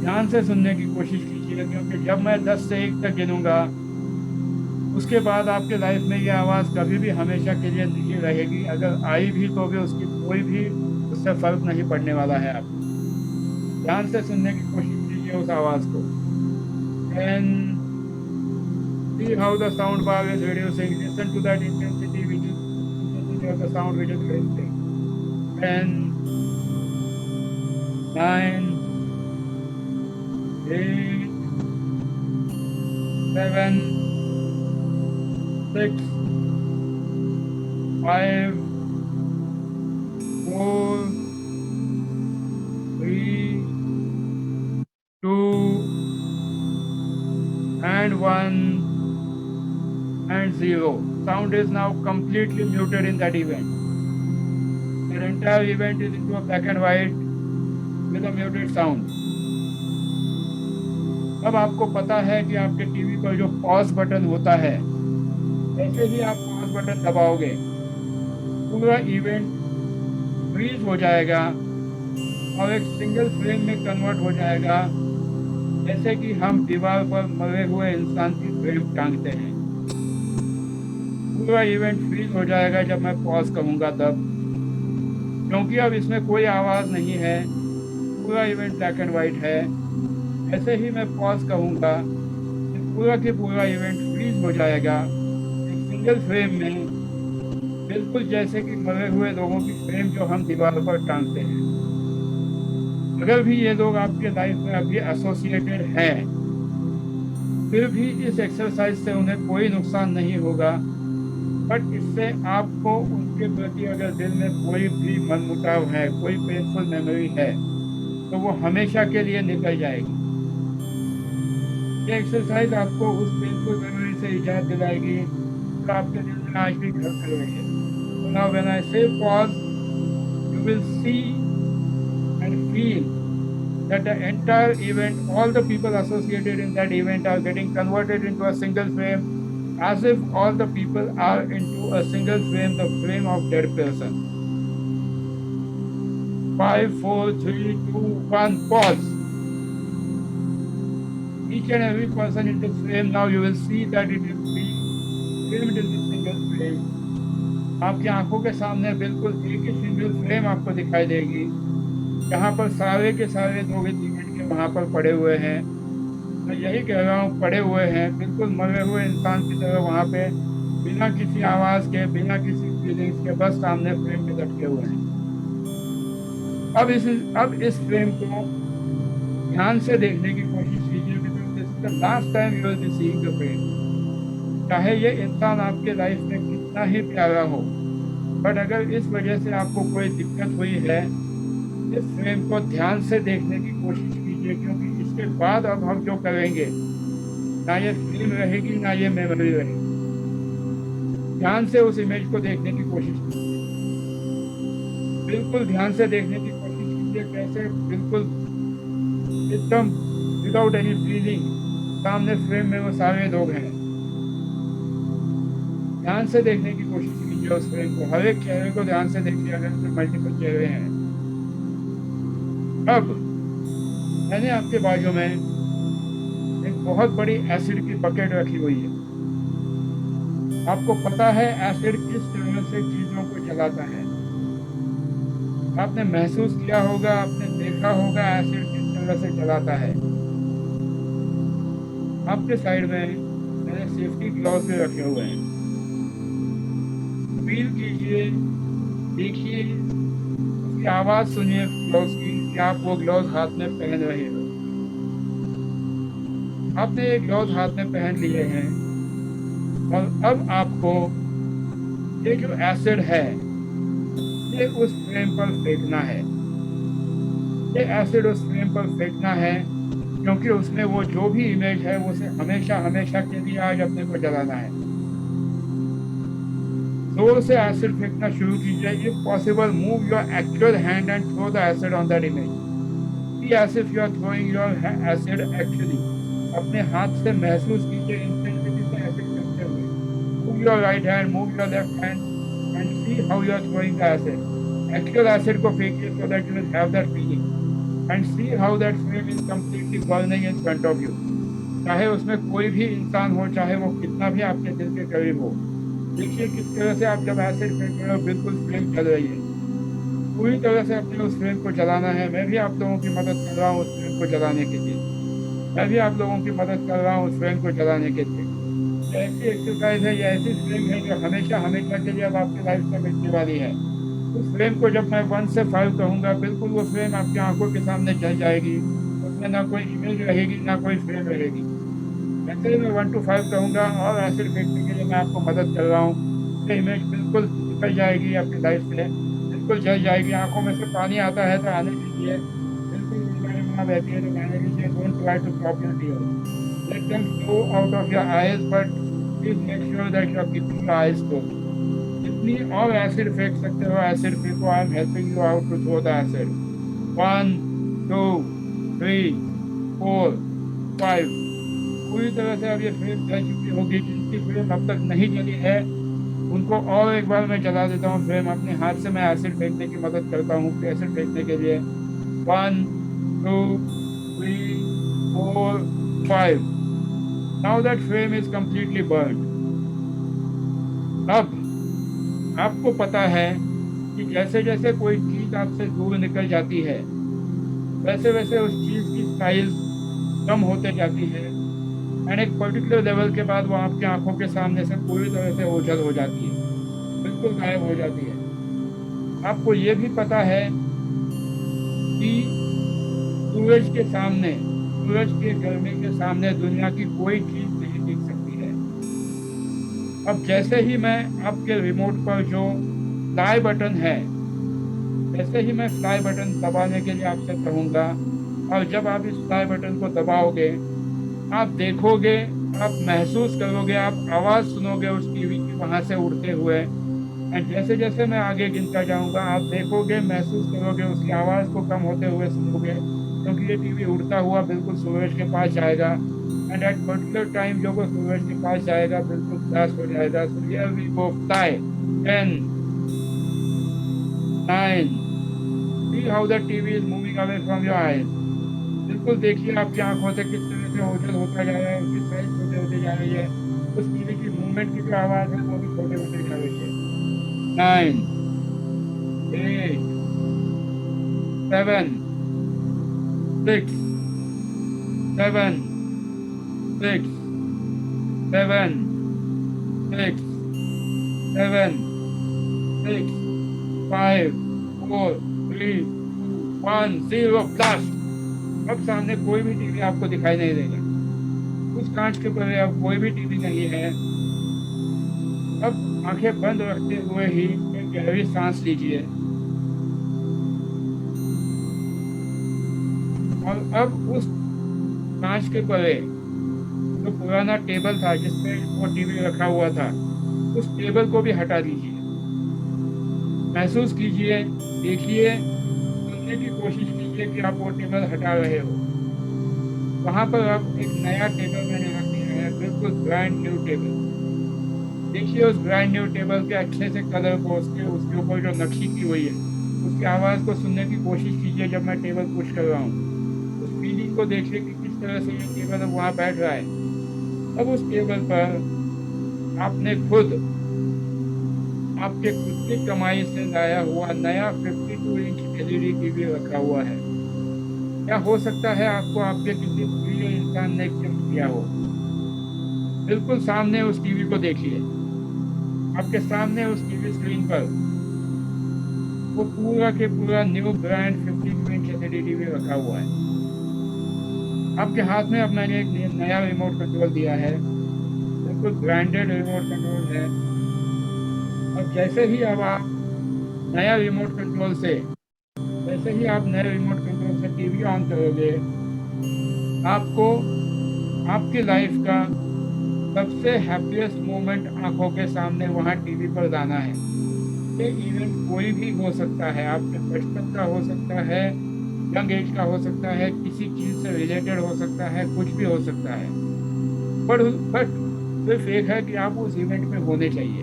ध्यान से सुनने की कोशिश कीजिए, क्योंकि जब मैं 10 से 1 तक गिनूंगा, उसके बाद आपके लाइफ में ये आवाज़ कभी भी हमेशा के लिए नहीं रहेगी। अगर आई भी तो भी उसकी कोई भी उससे फर्क नहीं पड़ने वाला है। आपको ध्यान से सुनने की कोशिश कीजिए उस आवाज़ को। And see how the sound bar is reducing. Listen to that intensity of the sound which is reducing. 10, 9, 8, 7, 6, 5, 4, 3, 2, and 1, and 0. Sound is now completely muted in that event. The entire event is into a black and white with a muted sound. अब आपको पता है कि आपके TV पर जो pause button होता है, ऐसे ही आप पॉज बटन दबाओगे, पूरा इवेंट फ्रीज हो जाएगा और एक सिंगल फ्रेम में कन्वर्ट हो जाएगा, जैसे कि हम दीवार पर मरे हुए इंसान की फ्रेम टांगते हैं। पूरा इवेंट फ्रीज हो जाएगा जब मैं पॉज करूंगा तब, क्योंकि अब इसमें कोई आवाज़ नहीं है, पूरा इवेंट ब्लैक एंड वाइट है। ऐसे ही मैं पॉज कहूँगा, पूरा के पूरा इवेंट फ्रीज हो जाएगा एक सिंगल फ्रेम में, बिल्कुल जैसे कि मरे हुए लोगों की फ्रेम जो हम दीवार पर टांगते हैं। अगर भी ये लोग आपके लाइफ में अभी एसोसिएटेड हैं, फिर भी इस एक्सरसाइज से उन्हें कोई नुकसान नहीं होगा, बट इससे आपको उनके प्रति अगर दिल में कोई भी मनमुटाव है, कोई पेनफुल मेमोरी है, तो वो हमेशा के लिए निकल जाएगी। ये एक्सरसाइज आपको उस पेनफुल मेमोरी से इजाज़त दिलाएगी जो आपके दिल में आज भी घर कर रही है। So now when I say pause, you will see and feel that the entire event, all the people associated in that event are getting converted into a single frame, as if all the people are into a single frame, the frame of dead person. 5, 4, 3, 2, 1, pause. Each and every person in the frame, now you will see that it is being framed in the single frame. आपकी आंखों के सामने बिल्कुल एक ही single frame आपको दिखाई देगी, जहाँ पर सारे के सारे लोग इस इवेंट के वहाँ पर पड़े हुए हैं। मैं यही कह रहा हूँ, पड़े हुए हैं बिल्कुल मरे हुए इंसान की तरह वहाँ पे, बिना किसी आवाज़ के, बिना किसी फीलिंग्स के, बस सामने फ्रेम में लटके हुए हैं। अब इस फ्रेम को ध्यान से देखने की कोशिश कीजिए, because this is the last time you will be seeing the frame. चाहे ये इंसान आपके लाइफ में कितना ही प्यारा हो, बट अगर इस वजह से आपको कोई दिक्कत हुई है, इस फ्रेम को ध्यान से देखने की कोशिश कीजिए, क्योंकि इसके बाद अब हम जो करेंगे, ना ये फिल्म रहेगी ना ये मेमोरी रहेगी। ध्यान से उस इमेज को देखने की कोशिश कीजिए, बिल्कुल ध्यान से देखने की कोशिश कीजिए, कैसे बिल्कुल एकदम विदाउट एनी फीलिंग सामने फ्रेम में वो सारे लोग हैं। ध्यान से देखने की कोशिश कीजिए उस फ्रेम को, हर एक चेहरे को ध्यान से देखिए, अगर उसमें मल्टीपल चेहरे हैं। अब मैंने आपके बाजू में एक बहुत बड़ी एसिड की बकेट रखी हुई है। आपको पता है एसिड किस तरह से चीजों को जलाता है। आपने महसूस किया होगा, आपने देखा होगा एसिड किस तरह से जलाता है। आपके साइड में मैंने सेफ्टी ग्लव्स भी रखे हुए हैं। फील कीजिए, देखिए, उसकी आवाज सुनिए ग्लव्स की, कि आप वो ग्लव्स हाथ में पहन रहे हो। आपने ये ग्लव्स हाथ में पहन लिए हैं और अब आपको ये जो एसिड है ये उस फ्रेम पर फेंकना है। ये एसिड उस फ्रेम पर फेंकना है, क्योंकि उसमें वो जो भी इमेज है वो उसे हमेशा हमेशा के लिए आज अपने को जलाना है। जोर से एसिड फेंकना शुरू कीजिए। If possible move your actual hand and throw the acid on that image. See as if you are throwing your acid actually. अपने हाथ से महसूस कीजिए इंटेंसिटी से एसिड फेंकते हुए। Move your right hand, move your left hand and see how you are throwing the acid. Actual acid को फेंकिए so that you will have that feeling and see how that flame is completely burning in front of you. चाहे उसमें कोई भी इंसान हो, चाहे वो कितना भी आपके दिल के करीब हो, देखिए किस तरह से आप जब एसिड फेंक रहे हो बिल्कुल फ्लेम जल रही है। पूरी तरह से अपने उस फ्लेम को जलाना है। मैं भी आप लोगों की मदद कर रहा हूँ उस फ्लेम को जलाने के लिए। मैं भी आप लोगों की मदद कर रहा हूँ उस फ्लेम को जलाने के लिए। ऐसी एक्सरसाइज है, ये ऐसी फ्लेम है जो हमेशा हमेशा के लिए अब आपकी लाइफ से मिटने वाली है। उस फ्रेम को जब मैं 1 से 5 कहूँगा, बिल्कुल वो फ्रेम आपकी आंखों के सामने जल जाएगी। उसमें ना कोई इमेज रहेगी ना कोई फ्रेम रहेगी। वैसे ही मैं 1 to 5 कहूँगा और एसिड फेंकने के लिए मैं आपको मदद कर रहा हूँ। ये इमेज बिल्कुल निकल जाएगी आपकी लाइफ से, बिल्कुल जल जाएगी। आंखों में से पानी आता है तो आने दीजिए, बिल्कुल वहाँ बैठी है तो आने दीजिए। Don't try to stop your tears, let them flow out of your eyes, but please make sure that you are keeping your eyes closed. जितनी और एसिड फेंक सकते हो एसिड फेंको। I am helping you out to throw the acid. 1, 2, 3, 4, 5। पूरी तरह से अब ये फ्लेम जल चुकी होगी। जिनकी फ्लेम अब तक नहीं जली है उनको और एक बार मैं जला देता हूँ फ्लेम। अपने हाथ से मैं एसिड फेंकने की मदद करता हूँ एसिड फेंकने के लिए। 1, 2, 3, 4, 5। Now that flame is completely burned. अब आपको पता है कि जैसे जैसे कोई चीज आपसे दूर निकल जाती है, वैसे वैसे उस चीज की साइज कम होते जाती है। एंड एक पर्टिकुलर लेवल के बाद वो आपकी आंखों के सामने से पूरी तरह से ओझल हो जाती है, बिल्कुल गायब हो जाती है। आपको ये भी पता है कि सूरज के सामने, सूरज के गर्मी के सामने दुनिया की कोई चीज नहीं टिक सकती है। अब जैसे ही मैं आपके रिमोट पर जो फ्लाई बटन है, जैसे ही मैं फ्लाई बटन दबाने के लिए आपसे कहूँगा, और जब आप इस फ्लाई बटन को दबाओगे, आप देखोगे, आप महसूस करोगे, आप आवाज़ सुनोगे उस टीवी की वहाँ से उड़ते हुए। एंड जैसे जैसे मैं आगे गिनता जाऊँगा, आप देखोगे, महसूस करोगे, उसकी आवाज़ को कम होते हुए सुनोगे, क्योंकि ये टीवी उड़ता हुआ बिल्कुल सूरज के पास जाएगा। एंड एट पर्टिकुलर टाइम जब वो सूरज के पास जाएगा, बिल्कुल फ्लैश हो जाएगा। So here we go fly 10 9 see how the TV is moving away from your eyes. बिल्कुल देखिए आपकी आंखों से किस तरह से ओझल होता जा रहा है, उसकी साइज छोटे होते जा रही है, उस टीवी की मूवमेंट की जो आवाज़ है वो भी छोटे होते जा रही है। 9 8 7 6 7 6 7 6 7 6 5 4 3 1 0 ब्लास्ट। अब सामने कोई भी टीवी आपको दिखाई नहीं देगा, उस कांच के परे अब कोई भी टीवी नहीं है। अब आंखें बंद रखते हुए ही एक गहरी सांस लीजिए, और अब उस कांच के परे जो पुराना टेबल था जिसपे वो टीवी रखा हुआ था, उस टेबल को भी हटा दीजिए। महसूस कीजिए, देखिए, सुनने की कोशिश कीजिए कि आप वो टेबल हटा रहे हो। वहाँ पर अब एक नया टेबल मैंने रख दिया है, बिल्कुल ब्रांड न्यू टेबल। देखिए उस ब्रांड न्यू टेबल के अच्छे से कलर को, उसके ऊपर जो नक्शी की हुई है, उसकी आवाज़ को सुनने की कोशिश कीजिए जब मैं टेबल पुश कर रहा हूँ। उस फीलिंग को देखिए कि किस तरह से ये टेबल अब वहाँ बैठ रहा है। अब उस टेबल पर आपने खुद आपके खुद की कमाई से लाया हुआ नया 52 इंच LED टीवी रखा हुआ है। क्या हो सकता है आपको आपके किसी प्रिय इंसान ने गिफ्ट किया हो? बिल्कुल सामने उस टीवी को देखिए, आपके सामने उस टीवी स्क्रीन पर वो पूरा के पूरा new brand 52 inch LED TV रखा हुआ है। आपके हाथ में अब मैंने एक नया रिमोट कंट्रोल दिया है, बिल्कुल ब्रांडेड रिमोट कंट्रोल है। अब जैसे ही अब आप नया रिमोट कंट्रोल से, जैसे ही आप नए रिमोट कंट्रोल से टीवी ऑन करोगे, आपको आपकी लाइफ का सबसे हैप्पीएस्ट मोमेंट आंखों के सामने वहाँ टीवी पर लाना है। ये इवेंट कोई भी हो सकता है, आपके बचपन का हो सकता है, यंग एज का हो सकता है, किसी चीज़ से रिलेटेड हो सकता है, कुछ भी हो सकता है। बट सिर्फ एक है कि आप उस इवेंट में होने चाहिए।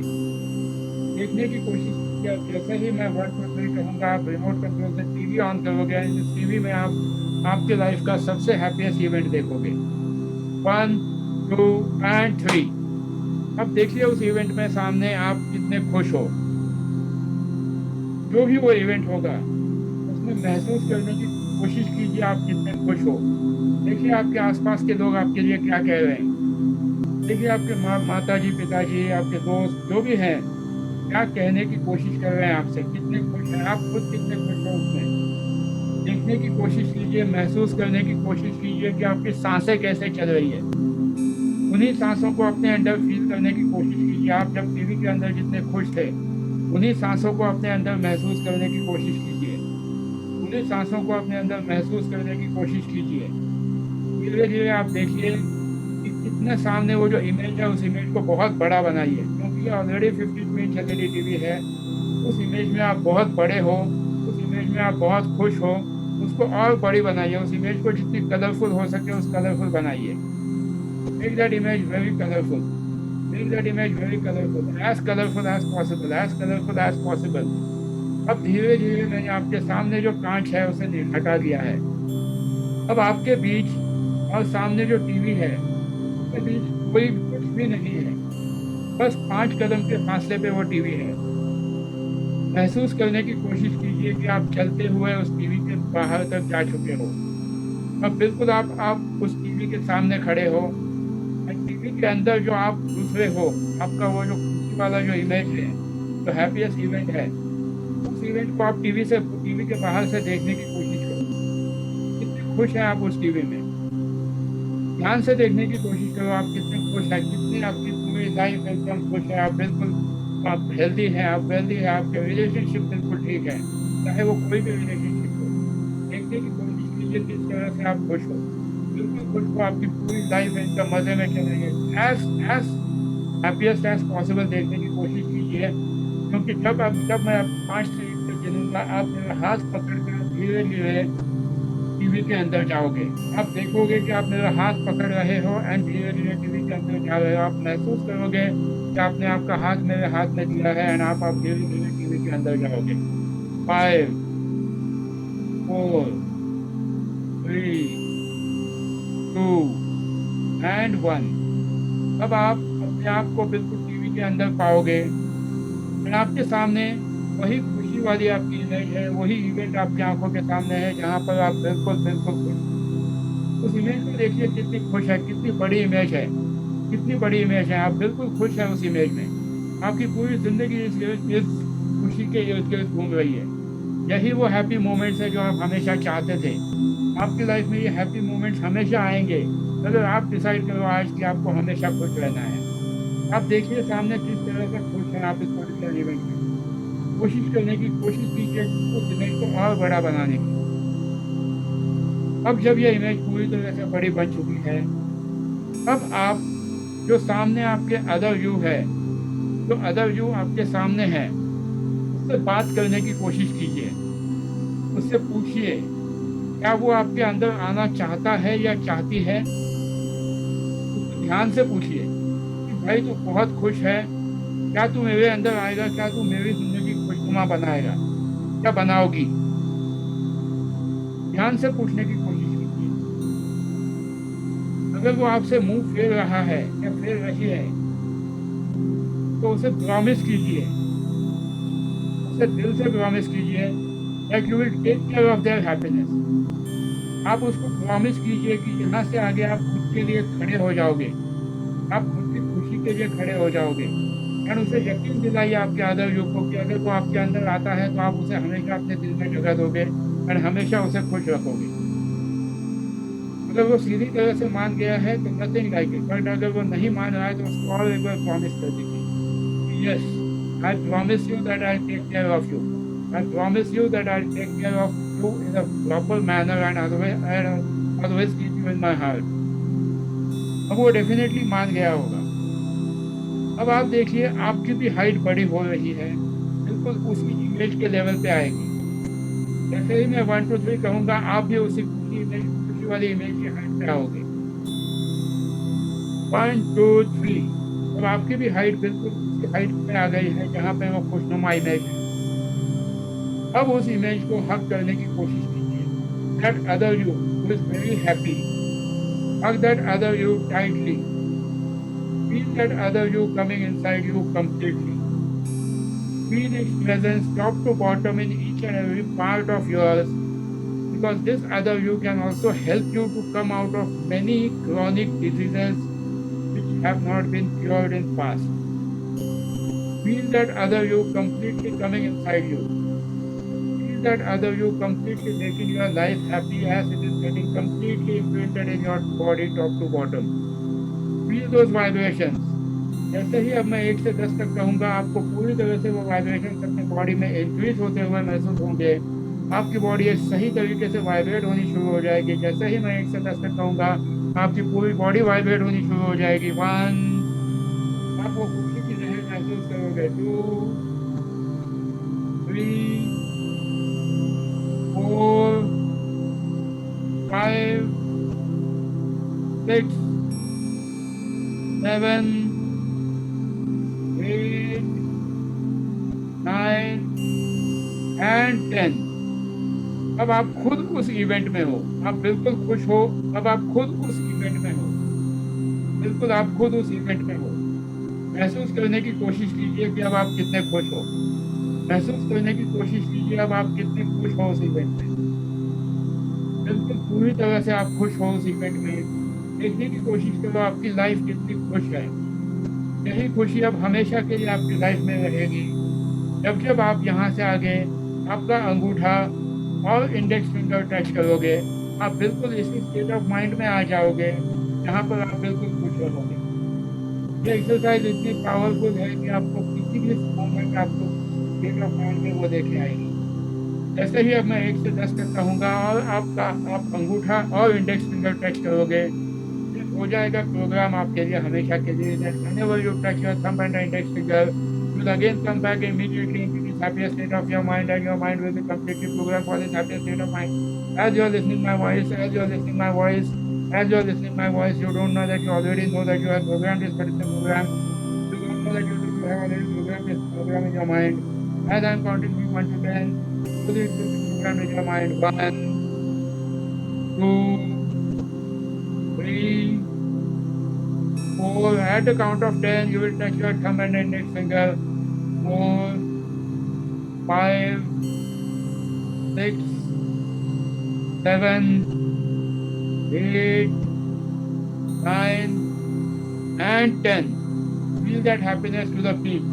देखने की कोशिश कीजिए। जैसे ही मैं वर्ड पर नहीं कहूँगा, आप रिमोट कंट्रोल से टीवी ऑन करोगे, इस टीवी में आप आपके लाइफ का सबसे हैप्पीएस्ट इवेंट देखोगे। 1 2 एंड 3। अब देखिए उस इवेंट में सामने आप कितने खुश हो। जो भी वो इवेंट होगा उसमें महसूस करने की कोशिश कीजिए आप कितने खुश हो। देखिए आपके आसपास के लोग आपके लिए क्या कह रहे हैं। देखिए आपके माता जी, पिताजी, आपके दोस्त जो भी हैं, क्या कहने की कोशिश कर रहे हैं आपसे, कितने खुश हैं आप, खुद कितने खुश हो उसमें। देखने की कोशिश कीजिए, महसूस करने की कोशिश कीजिए कि आपकी सांसें कैसे चल रही है। उन्हीं सांसों को अपने अंदर फील करने की कोशिश कीजिए। आप जब टीवी के अंदर जितने खुश थे, उन्हीं सांसों को अपने अंदर महसूस करने की कोशिश कीजिए। उन्हीं सांसों को अपने अंदर महसूस करने की कोशिश कीजिए। धीरे धीरे आप देखिए कि कितने सामने वो जो इमेज है, उस इमेज को बहुत बड़ा बनाइए, क्योंकि ऑलरेडी 52 इंच LED टीवी है। उस इमेज में आप बहुत बड़े हो, उस इमेज में आप बहुत खुश हो, उसको और बड़ी बनाइए। उस इमेज को जितनी कलरफुल हो सके उस कलरफुल बनाइए। Make that image very colourful, make that image very colourful, as colourful as possible, as colourful as possible. अब धीरे धीरे मैंने आपके सामने जो कांच है उसे हटा दिया है। अब आपके बीच और सामने जो टीवी है उसके बीच कोई कुछ भी नहीं है, बस 5 कदम के फासले पे वो टीवी है। महसूस करने की कोशिश कीजिए कि आप चलते हुए उस टीवी के बाहर तक जा चुके हो। अब बिल्कुल आप उस टीवी के सामने खड़े हो, टीवी के अंदर जो आप दूसरे हो, आपका वो जो खुशी वाला जो इमेज है, जो हैप्पीएस्ट इवेंट है, उस इवेंट को आप टीवी के बाहर से देखने की कोशिश करो। कितने खुश हैं आप उस टीवी में, ध्यान से देखने की कोशिश करो। आप कितने खुश हैं, कितनी आपकी पूरी लाइफ एकदम खुश है, आप बिल्कुल आप हेल्दी हैं, आप वेल्दी हैं, आपके रिलेशनशिप बिल्कुल ठीक है, चाहे वो कोई भी रिलेशनशिप हो। देखने की कोशिश कीजिए किस तरह से आप खुश हो, बिल्कुल खुश हो, आपकी पूरी लाइफ एकदम मजे में चल रही है। एज हैप्पीएस्ट एज पॉसिबल देखने की कोशिश कीजिए, क्योंकि जब मैं 5 से 1 तक गिनूंगा, आप मेरा हाथ पकड़कर धीरे धीरे टीवी के अंदर जाओगे। आप देखोगे कि आप मेरा हाथ पकड़ रहे हो एंड धीरे धीरे टीवी के अंदर जा रहे हो। आप महसूस करोगे कि आपने आपका हाथ मेरे हाथ में दिया है एंड आप धीरे धीरे टीवी के अंदर जाओगे। 5 4 3 2 एंड 1। अब आप अपने आप को बिल्कुल टीवी के अंदर पाओगे एंड आपके सामने वही खुशी वाली आपकी इमेज है, वही इवेंट आपकी आंखों के सामने है, जहाँ पर आप बिल्कुल बिल्कुल खुश। उस इमेज को देखिए कितनी खुश है, कितनी बड़ी इमेज है, कितनी बड़ी इमेज है। आप बिल्कुल खुश हैं उस इमेज में। आपकी पूरी जिंदगी इस खुशी के इर्द गिर्द घूम रही है। यही वो हैप्पी मोमेंट्स है जो आप हमेशा चाहते थे। आपकी लाइफ में ये हैप्पी मोमेंट्स हमेशा आएंगे अगर आप डिसाइड करो आज कि आपको हमेशा खुश रहना है। आप देखिए सामने किस तरह से खुश हैं आप इस पर्टिकुलर इवेंट में। कोशिश करने की कोशिश कीजिए उस इमेज को और बड़ा बनाने की। अब जब ये इमेज पूरी तरह से बड़ी बन चुकी है, अब आप जो सामने आपके अदर यू है, जो अदर यू आपके सामने है, उससे बात करने की कोशिश कीजिए। उससे पूछिए क्या वो आपके अंदर आना चाहता है या चाहती है। उसको ध्यान से पूछिए कि भाई तू बहुत खुश है, क्या तू मेरे अंदर आएगा, क्या तू मेरी जिंदगी खुशनुमा बनाएगा, क्या बनाओगी। ध्यान से पूछने की कोशिश कीजिए। अगर वो आपसे मुंह फेर रहा है या फेर रही है तो उसे प्रॉमिस कीजिए, उसे दिल से प्रॉमिस कीजिए that you will take care of their happiness. आप उसको प्रॉमिस कीजिए कि यहाँ से आगे आप खुद के लिए खड़े हो जाओगे, आप खुद की खुशी के लिए खड़े हो जाओगे। और उसे यकीन दिलाइए आपके अदर यू को कि अगर वो आपके अंदर आता है तो आप उसे हमेशा अपने दिल में जगह दोगे और हमेशा उसे खुश रखोगे। अगर वो सीधी तरह से मान गया है तो नथिंग लाइक इट, बट अगर वो नहीं मान रहा है तो उसको और एक बार प्रॉमिस कर दीजिए, yes I promise you that I take care of you, I promise you that I take care of you in a proper manner and always keep you in my heart. अब वो definitely मान गया होगा। अब आप देखिए आपकी भी हाइट बड़ी हो रही है, बिल्कुल उसी इमेज के लेवल पे आएगी। जैसे ही मैं 1 2 3 कहूँगा आप भी उसी खुशी वाली इमेज की हाइट पे आओगे। 1 2 3। अब आपकी भी हाइट बिल्कुल उसी हाइट पे आ गई है जहाँ पे वो खुशनुमा इमेज है। अब उस इमेज को हग करने की कोशिश कीजिए। That other you who is very happy, hug that other you tightly. Feel that other you coming inside you completely. Feel its presence top to bottom in each and every part of yours, because this other you can also help you to come out of many chronic diseases which have not been cured in past. Feel that other you completely coming inside you. Feel that other you completely making your life happy as it is getting completely imprinted in your body top to bottom. Feel those vibrations. जैसे ही अब मैं 1 से 10 तक कहूँगा आपको पूरी तरह से वो वाइब्रेशन अपनी बॉडी में इंक्रीज होते हुए महसूस होंगे। आपकी बॉडी एक सही तरीके से वाइब्रेट होनी शुरू हो जाएगी। जैसे ही मैं 1 से 10 तक कहूँगा आपकी पूरी बॉडी वाइब्रेट होनी शुरू हो जाएगी। 1, आप वो खुशी की लहर महसूस करोगे। 2 3 4 5 6 7 8 9 and 10। अब आप खुद उस इवेंट में हो, आप बिल्कुल खुश हो। अब आप खुद उस इवेंट में हो, बिल्कुल आप खुद उस इवेंट में हो। महसूस करने की कोशिश कीजिए कि अब आप कितने खुश हो। महसूस करने की कोशिश कीजिए अब आप कितने खुश हो उस इवेंट में। बिल्कुल पूरी तरह से आप खुश हो उस इवेंट में। देखने की कोशिश करो आपकी लाइफ कितनी खुश है। यही खुशी अब हमेशा के लिए आपकी लाइफ में रहेगी। जब जब आप यहाँ से आगे आपका अंगूठा और इंडेक्स फिंगर टच करोगे, आप बिल्कुल इसी स्टेट ऑफ माइंड में आ जाओगे जहाँ पर आप बिल्कुल खुश रहोगे। ये एक्सरसाइज इतनी पावरफुल है कि आपको किसी भी मोमेंट आपको स्टेट ऑफ माइंड में वो लेके आएगी। जैसे ही अब मैं 1 से 10 तक कहूँगा और आप अंगूठा और इंडेक्स फिंगर टच करोगे, हो जाएगा प्रोग्राम आपके लिए हमेशा के लिए। that whenever you touch your thumb and index finger, you will again come back immediately into this happiest state of your mind, and your mind will be completely programmed for this happiest state of mind. As you are listening my voice, as you are listening my voice, as you are listening my voice, you don't know that you already know that you have programmed this particular program. You don't know that you have already programmed this program in your mind. As I am counting from 1 to 10, you will be programmed in your mind. 1, 2, 3, 4. At the count of 10, you will touch your thumb and index finger. 4, 5, 6, 7, 8, 9, and 10. Feel that happiness to the peak.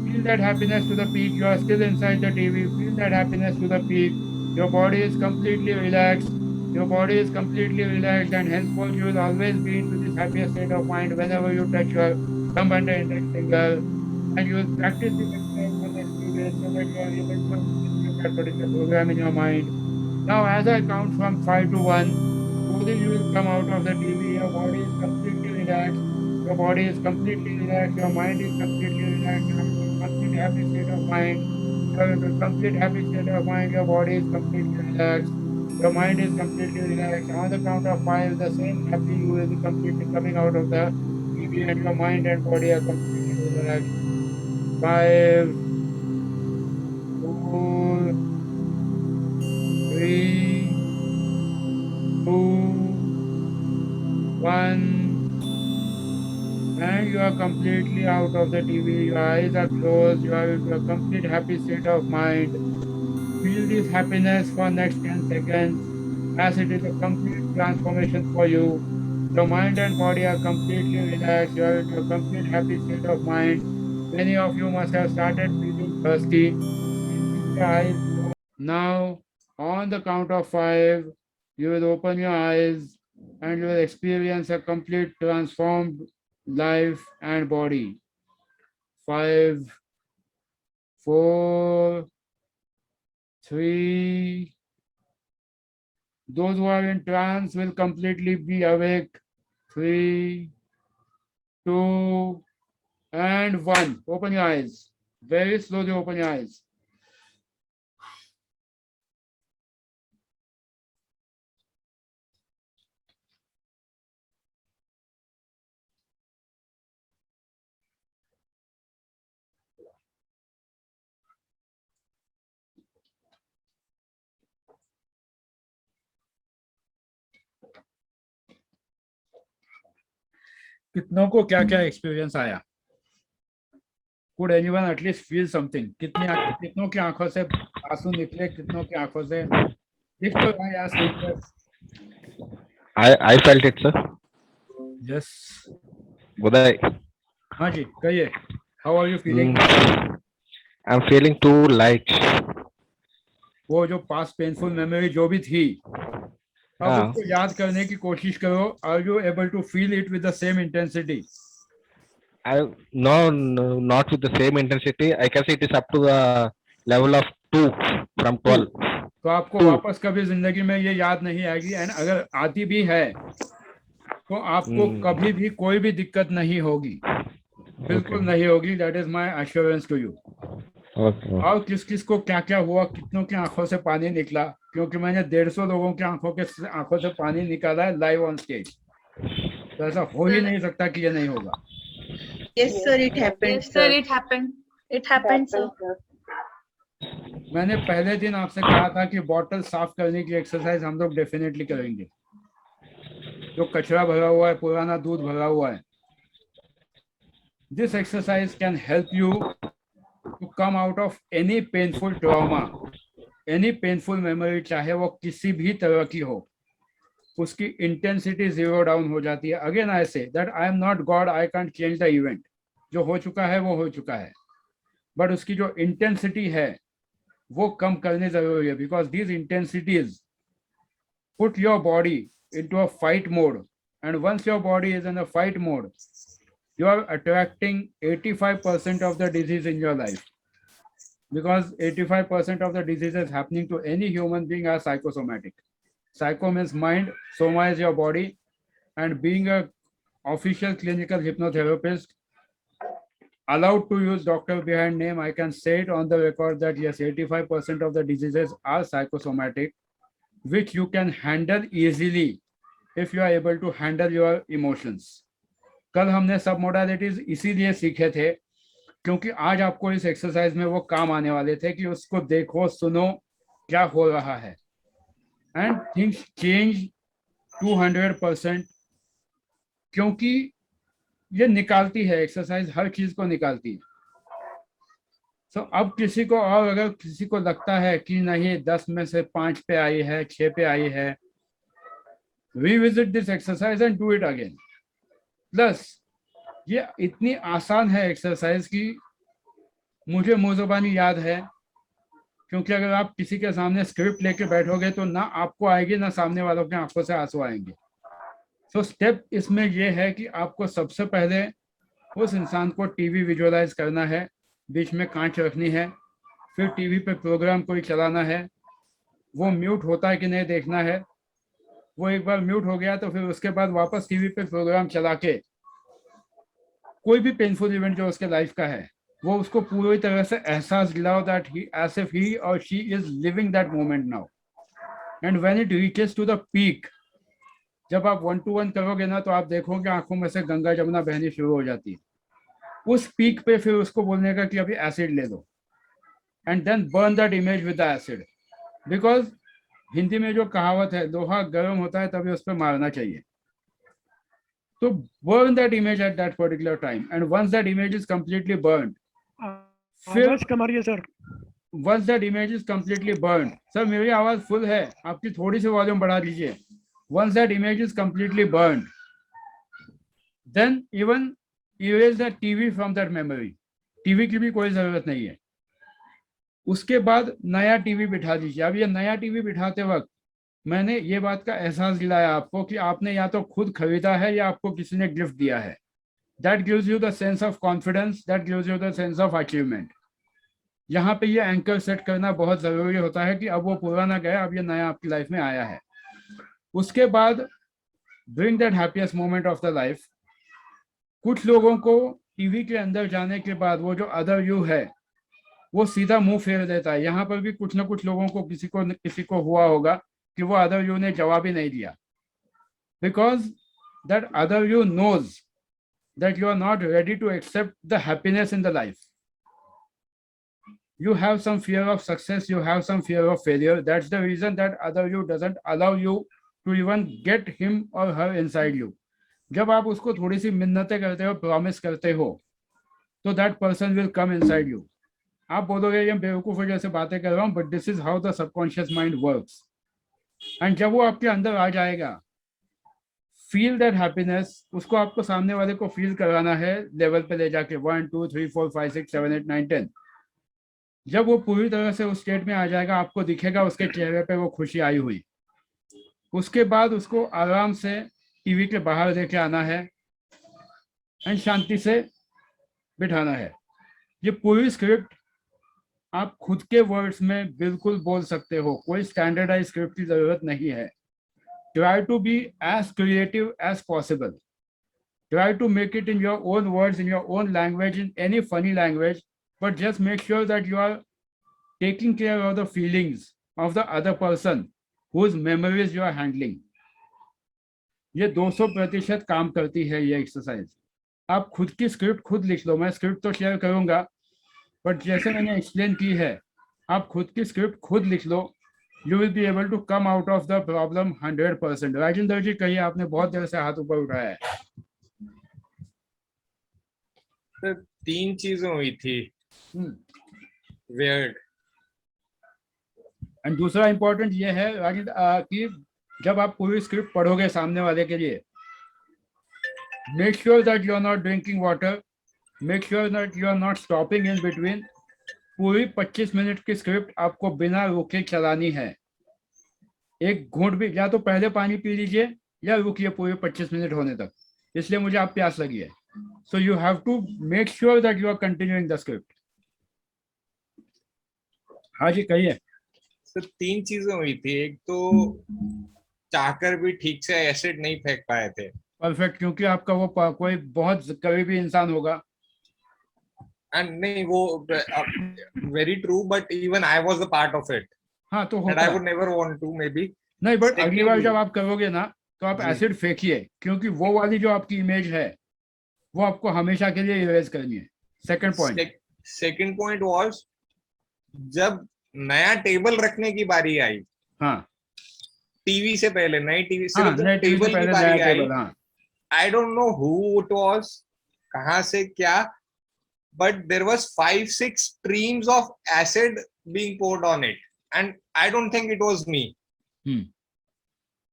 Feel that happiness to the peak. You are still inside the TV. Feel that happiness to the peak. Your body is completely relaxed. Your body is completely relaxed, and henceforth you will always be into this happiest state of mind whenever you touch your thumb and the index finger. And you will practice this exercise for the next few days so that you are able to implement that particular program in your mind. Now, as I count from 5 to 1, slowly you will come out of the TV. Your body is completely relaxed. Your body is completely relaxed. Your mind is completely relaxed. You are in a complete happy state of mind. You are in a complete happy state of mind. Your body is completely relaxed. Your mind is completely relaxed. On the count of 5, the same happy you will be completely coming out of the TV, and your mind and body are completely relaxed. 5, 4, 3, 2, 1, and you are completely out of the TV. Your eyes are closed. You are in a complete happy state of mind. Feel this happiness for next 10 seconds as it is a complete transformation for you. Your mind and body are completely relaxed. You are in a complete happy state of mind. Many of you must have started feeling thirsty. Keep your eyes closed. Now, on the count of 5, you will open your eyes and you will experience a complete transformed life and body. 5, 4, 3. Those who are in trance will completely be awake. 3, 2, and 1. Open your eyes. Very slowly open your eyes. कितनों को क्या क्या experience आया? Could anyone at least feel something? कितनों की आंखों से आंसू निकले? कितनों की आंखों से?
I felt it, sir.
Yes.
Budai.
हाँ जी, कहिए. How are you feeling?
I'm feeling too light.
वो जो past painful memory जो भी थी, अब उसको याद करने की कोशिश करो. Are you able to feel it with the same intensity?
No, not with the same intensity. I can say it is up to the level of 2 from 12.
तो आपको वापस कभी जिंदगी में ये याद नहीं आएगी, एंड अगर आती भी है तो आपको कभी भी कोई भी दिक्कत नहीं होगी. बिल्कुल नहीं होगी. That is my assurance to you. और किस किस को क्या क्या हुआ, कितनों की आंखों से पानी निकला, क्योंकि मैंने 150 लोगों की आंखों से पानी निकाला है लाइव ऑन स्टेज. तो ऐसा हो ही नहीं सकता कि ये नहीं होगा.
Yes sir, it happened.
Yes sir, it happened. It happened sir.
मैंने पहले दिन आपसे कहा था कि बॉटल साफ करने की एक्सरसाइज हम लोग डेफिनेटली करेंगे. जो कचरा भरा हुआ है, पुराना दूध भरा हुआ है. This exercise can help you to come out of any painful trauma, any painful memory, चाहे वो किसी भी तरह की हो. उसकी इंटेंसिटी जीरो डाउन हो जाती है। Again I say that I am not God, I can't change the event, जो हो चुका है वो हो चुका है, बट उसकी जो इंटेंसिटी है वो कम करनी जरूरी है, because these intensities put your body into a fight mode, and once your body is in a fight mode, you are attracting 85% of the disease in your life, because 85% of the diseases happening to any human being are psychosomatic. Psycho means mind, soma is your body, and being a official clinical hypnotherapist allowed to use doctor behind name, I can say it on the record that yes, 85% of the diseases are psychosomatic, which you can handle easily if you are able to handle your emotions. कल हमने सब modalities इसीलिए सीखे थे क्योंकि आज आपको इस एक्सरसाइज में वो काम आने वाले थे कि उसको देखो, सुनो क्या हो रहा है, एंड थिंग्स चेंज 200%, क्योंकि ये निकालती है, एक्सरसाइज हर चीज को निकालती है। सो अब किसी को, और अगर किसी को लगता है कि नहीं 10 में से 5 पे आई है, 6 पे आई है, revisit this exercise and do it again. Plus ये इतनी आसान है एक्सरसाइज की मुझे मुँह ज़बानी याद है, क्योंकि अगर आप किसी के सामने स्क्रिप्ट लेके बैठोगे तो ना आपको आएगी ना सामने वालों के आंखों से आंसू आएंगे। सो स्टेप इसमें ये है कि आपको सबसे पहले उस इंसान को टीवी विजुअलाइज करना है, बीच में कांच रखनी है, फिर टीवी पे प्रोग्राम कोई चलाना है, वो म्यूट होता है कि नहीं देखना है, वो एक बार म्यूट हो गया तो फिर उसके बाद वापस टीवी पे प्रोग्राम चला के कोई भी पेनफुल इवेंट जो उसके लाइफ का है वो उसको पूरी तरह से एहसास दिलाओ that he as if he और she is living that moment now, and when it reaches to the peak, जब आप 1-to-1 करोगे ना तो आप देखोगे आंखों में से गंगा जमुना बहनी शुरू हो जाती है। उस पीक पे फिर उसको बोलने का कि अभी एसिड ले लो, and then burn that image with the acid, because Hindi में जो कहावत है लोहा गर्म होता है तभी उस पर मारना चाहिए। तो burn that image at that particular time, and once that image is completely burned,
आवाज कम आ रही है sir.
once that image is completely burned, sir मेरी आवाज फुल है, आपकी थोड़ी सी वॉल्यूम बढ़ा दीजिए। Once that image is completely burned, then even erase the TV from that memory. TV की भी कोई जरूरत नहीं है। उसके बाद नया टीवी बिठा दीजिए। अब ये नया टीवी बिठाते वक्त मैंने ये बात का एहसास दिलाया आपको कि आपने या तो खुद खरीदा है या आपको किसी ने गिफ्ट दिया है। That gives you the sense of confidence, that gives you the sense of achievement. यहाँ पे ये एंकर सेट करना बहुत ज़रूरी होता है कि अब वो पुराना गया, अब ये नया आपकी लाइफ में आया है। उसके बाद bring that happiest moment of the life. कुछ लोगों को टीवी के अंदर जाने के बाद वो जो अदर यू है वो सीधा मुंह फेर देता है। यहाँ पर भी कुछ ना कुछ लोगों को किसी को हुआ होगा कि वो अदर यू ने जवाब ही नहीं दिया, because that other you knows that you are not ready to accept the happiness in the life. You have some fear of success, you have some fear of failure. That's the reason that other you doesn't allow you to even get him or her inside you. जब आप उसको थोड़ी सी मिन्नतें करते हो, promise करते हो, तो that person will come inside you. आप बोलोगे ये बेवकूफ़ जैसे बातें कर रहा हूँ, but this is how the subconscious mind works. And जब वो आपके अंदर आ जाएगा, feel that happiness, उसको आपको सामने वाले को फील कराना है लेवल पे ले जाके 1 2 3 4 5 6 7 8 9 10। जब वो पूरी तरह से उस स्टेट में आ जाएगा, आपको दिखेगा उसके चेहरे पे वो खुशी आई हुई। उसके बाद उसको आराम से टीवी के बाहर लेके आना है एंड शांति से बिठाना है। ये पूरी स्क्रिप्ट आप खुद के वर्ड्स में बिल्कुल बोल सकते हो, कोई स्टैंडर्डाइज स्क्रिप्ट की जरूरत नहीं है। Try to be as creative as possible, try to make it in your own words, in your own language, in any funny language, but just make sure that you are taking care of the feelings of the other person whose memories you are handling. ये 200% काम करती है ये exercise. आप खुद की script खुद लिख लो, मैं स्क्रिप्ट तो शेयर करूंगा, बट जैसे मैंने एक्सप्लेन की है, आप खुद की स्क्रिप्ट खुद लिख लो, you will be able to come out of the problem 100%। Rajendra ji कहिए, आपने बहुत देर से हाथ ऊपर उठाया है।
तो 3 चीजें हुई थी weird.
एंड दूसरा इंपॉर्टेंट ये है कि जब आप पूरी स्क्रिप्ट पढ़ोगे सामने वाले के लिए, make sure that you are not drinking water, make sure that you are not stopping in between. पूरी 25 मिनट की स्क्रिप्ट आपको बिना रुके चलानी है। एक घूंट भी, या तो पहले पानी पी लीजिए या रुकिए पूरे 25 मिनट होने तक, इसलिए मुझे आप प्यास लगी है। So you have to make sure that you are continuing the script. हाँ जी कहिए।
सर 3 चीजें हुई थी। एक तो चाहकर भी ठीक से एसिड नहीं फेंक पाए थे।
परफेक्ट, क्योंकि आपका वो कोई बहुत करीबी इंसान होगा।
एंड नहीं, वो very true, but even I was a part of it.
हाँ तो
I would never want to, maybe.
नहीं, बट अगली बार जब आप करोगे ना तो आप
जी।
एसिड फेंकिए, क्योंकि वो वाली जो आपकी इमेज है वो आपको हमेशा के लिए इरेज करनी है। सेकंड पॉइंट
वाज, जब नया टेबल रखने की बारी आई,
हाँ
टीवी से पहले, नई टीवी सिर्फ
नए टीवी से
टेबल की
पहले
बारी
नया
आई।
टेबल, हाँ
I don't know who it was, कहां से क्या, but there was 5-6 streams of acid being poured on it, and I don't think it was me.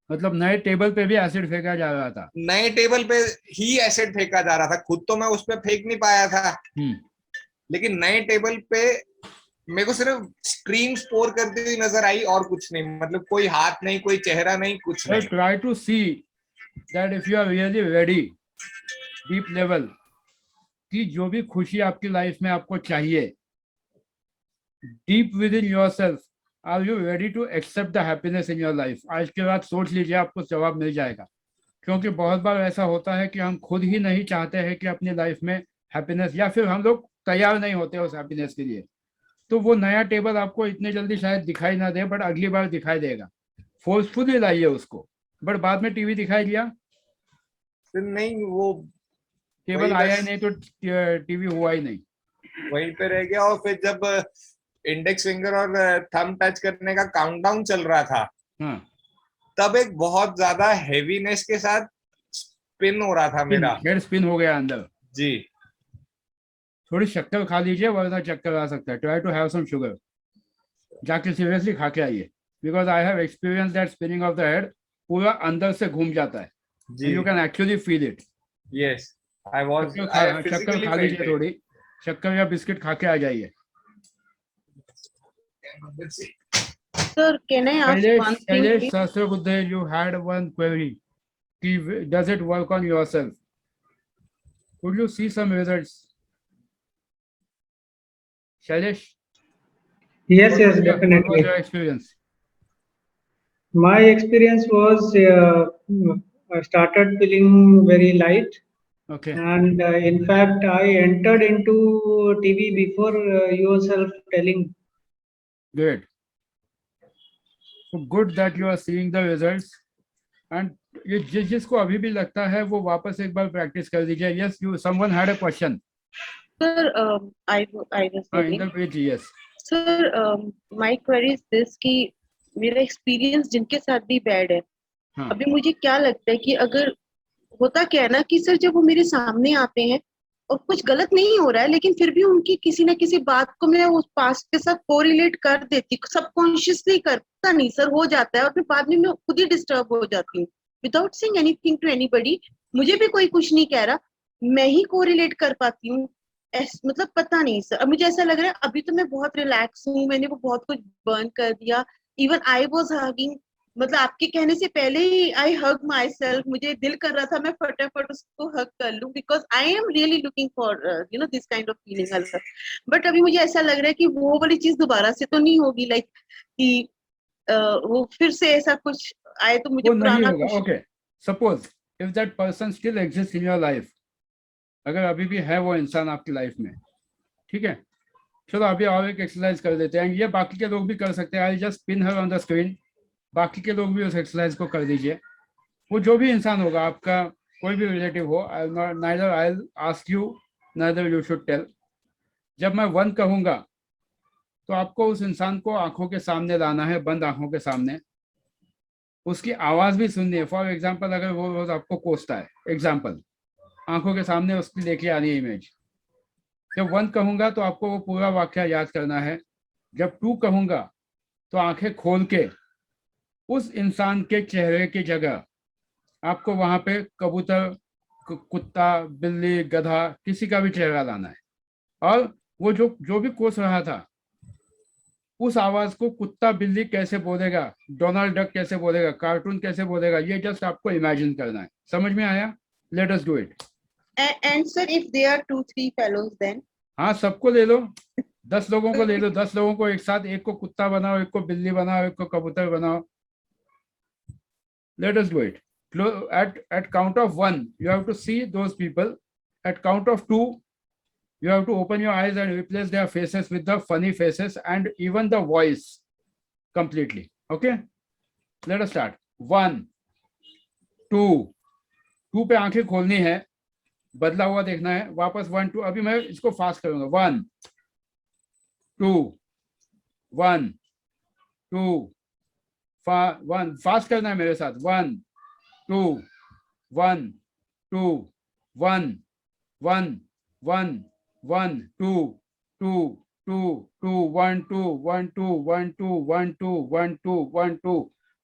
मतलब नए टेबल पे भी एसिड फेंका जा रहा था।
नए टेबल पे ही एसिड फेंका जा रहा था, खुद तो मैं उस पे फेंक नहीं पाया था, लेकिन नए टेबल पे मेरे को सिर्फ स्ट्रीम्स पोर करती हुई नजर आई और कुछ नहीं। मतलब कोई हाथ नहीं, कोई चेहरा नहीं, कुछ नहीं।
Try to see that if you are really ready, deep level कि जो भी खुशी आपकी लाइफ में आपको चाहिए, deep within yourself, are you ready to accept the happiness in your life? आज के बाद सोच लीजिए, आपको जवाब मिल जाएगा। क्योंकि बहुत बार ऐसा होता है कि हम खुद ही नहीं चाहते हैं कि अपनी लाइफ में हैप्पीनेस, या फिर हम लोग तैयार नहीं होते उस हैप्पीनेस के लिए। तो वो नया टेबल आपको इतने जल्दी शायद दिखाई ना दे, बट अगली बार दिखाई देगा। फोर्सफुली लाइए उसको, बट बाद में टीवी दिखाई दिया
नहीं, वो
टेबल आया ही नहीं तो टीवी हुआ ही नहीं,
वहीं पे रह गया। और फिर जब इंडेक्स फिंगर और थंब टच करने का काउंटडाउन चल रहा था, तब एक बहुत ज्यादा हेवीनेस के साथ स्पिन हो रहा था मेरा,
हेड स्पिन हो गया अंदर
जी।
थोड़ी शक्कर खा लीजिए वरना चक्कर आ सकता है। Try to have some sugar, जाके सीरियसली खा के आइए, because I have experience that spinning of the head पूरा अंदर से घूम जाता है, you can actually feel it.
Yes,
शक्कर खा लीजिए, थोड़ी शक्कर या बिस्किट खा के आ जाइए।
Sir, can I ask one thing?
Sahasrabudhe, you had one query. Does it work on yourself? Could you see some results? Shailesh?
Yes, definitely.
What was your experience?
My experience was I started feeling very light.
Okay.
And in fact, I entered into TV before yourself telling.
Good. So good that you are seeing the results. And ये जिसको अभी भी लगता है वो वापस एक बार practice कर दीजिए। Yes, someone had a question.
Sir, I was
in the page, yes.
Sir, my query is this कि मेरा एक्सपीरियंस जिनके साथ भी बैड है, अभी मुझे क्या लगता है कि अगर होता क्या है ना कि सर जब वो मेरे सामने आते हैं और कुछ गलत नहीं हो रहा है, लेकिन फिर भी उनकी किसी ना किसी बात को मैं उस पास्ट के साथ कोरिलेट कर देती हूँ, सबकॉन्शियसली करता नहीं सर, हो जाता है और फिर बाद में मैं खुद ही डिस्टर्ब हो जाती हूँ without saying anything to anybody. मुझे भी कोई कुछ नहीं कह रहा, मैं ही कोरिलेट कर पाती हूँ। मतलब पता नहीं सर, अब मुझे ऐसा लग रहा है अभी तो मैं बहुत रिलैक्स हूँ, मैंने वो बहुत कुछ बर्न कर दिया। इवन आई वाज हगिंग, मतलब आपके कहने से पहले ही आई हग माई सेल्फ, मुझे दिल कर रहा था मैं फटाफट उसको हग कर लूं, because I am really looking for you know this kind of feeling. But अभी मुझे ऐसा लग रहा है कि वो वाली चीज दोबारा से तो नहीं होगी, लाइक कि वो फिर से ऐसा कुछ आए तो मुझे पुराना कुछ।
Okay, suppose if that person still exist in your life, अगर अभी भी है वो इंसान आपकी लाइफ में, ठीक है, चलो अभी और एक एक्सरसाइज कर देते हैं। ये बाकी के लोग भी कर सकते हैं। I just pin her on the screen, बाकी के लोग भी उस एक्सरसाइज को कर दीजिए। वो जो भी इंसान होगा, आपका कोई भी रिलेटिव हो, neither I ask you neither you should tell. जब मैं 1 कहूँगा तो आपको उस इंसान को आंखों के सामने लाना है, बंद आंखों के सामने, उसकी आवाज़ भी सुननी है। फॉर एग्जाम्पल, अगर वो रोज आपको कोसता है, एग्जाम्पल, आंखों के सामने उसकी लेके आनी है इमेज। जब 1 कहूँगा तो आपको वो पूरा वाक्य याद करना है। जब 2 कहूँगा तो आंखें खोल के उस इंसान के चेहरे की जगह आपको वहां पे कबूतर, कुत्ता, बिल्ली, गधा, किसी का भी चेहरा लाना है, और वो जो भी कोस रहा था उस आवाज को कुत्ता बिल्ली कैसे बोलेगा, डोनाल्ड डक कैसे बोलेगा, कार्टून कैसे बोलेगा, ये जस्ट आपको इमेजिन करना है। समझ में आया? Let us do it.
And sir, if there are 2-3 fellows then?
हाँ, सबको ले लो, 10 लोगों को ले लो, 10 लोगों को एक साथ, एक को कुत्ता बनाओ, एक को बिल्ली बनाओ, एक को कबूतर बनाओ। Let us do it. At count of 1 you have to see those people. At count of 2 you have to open your eyes and replace their faces with the funny faces and even the voice completely. Okay, let us start. 1 2 2 पे आंखें खोलनी है, बदला हुआ देखना है, वापस 1 2। अभी मैं इसको फास्ट करूंगा। 1 2 1 2 1। फास्ट करना है मेरे साथ। 1 2 1 2 1 1 1 1 2 2 2 2 1 2 1 2 1 2 1 2 1 2 1 2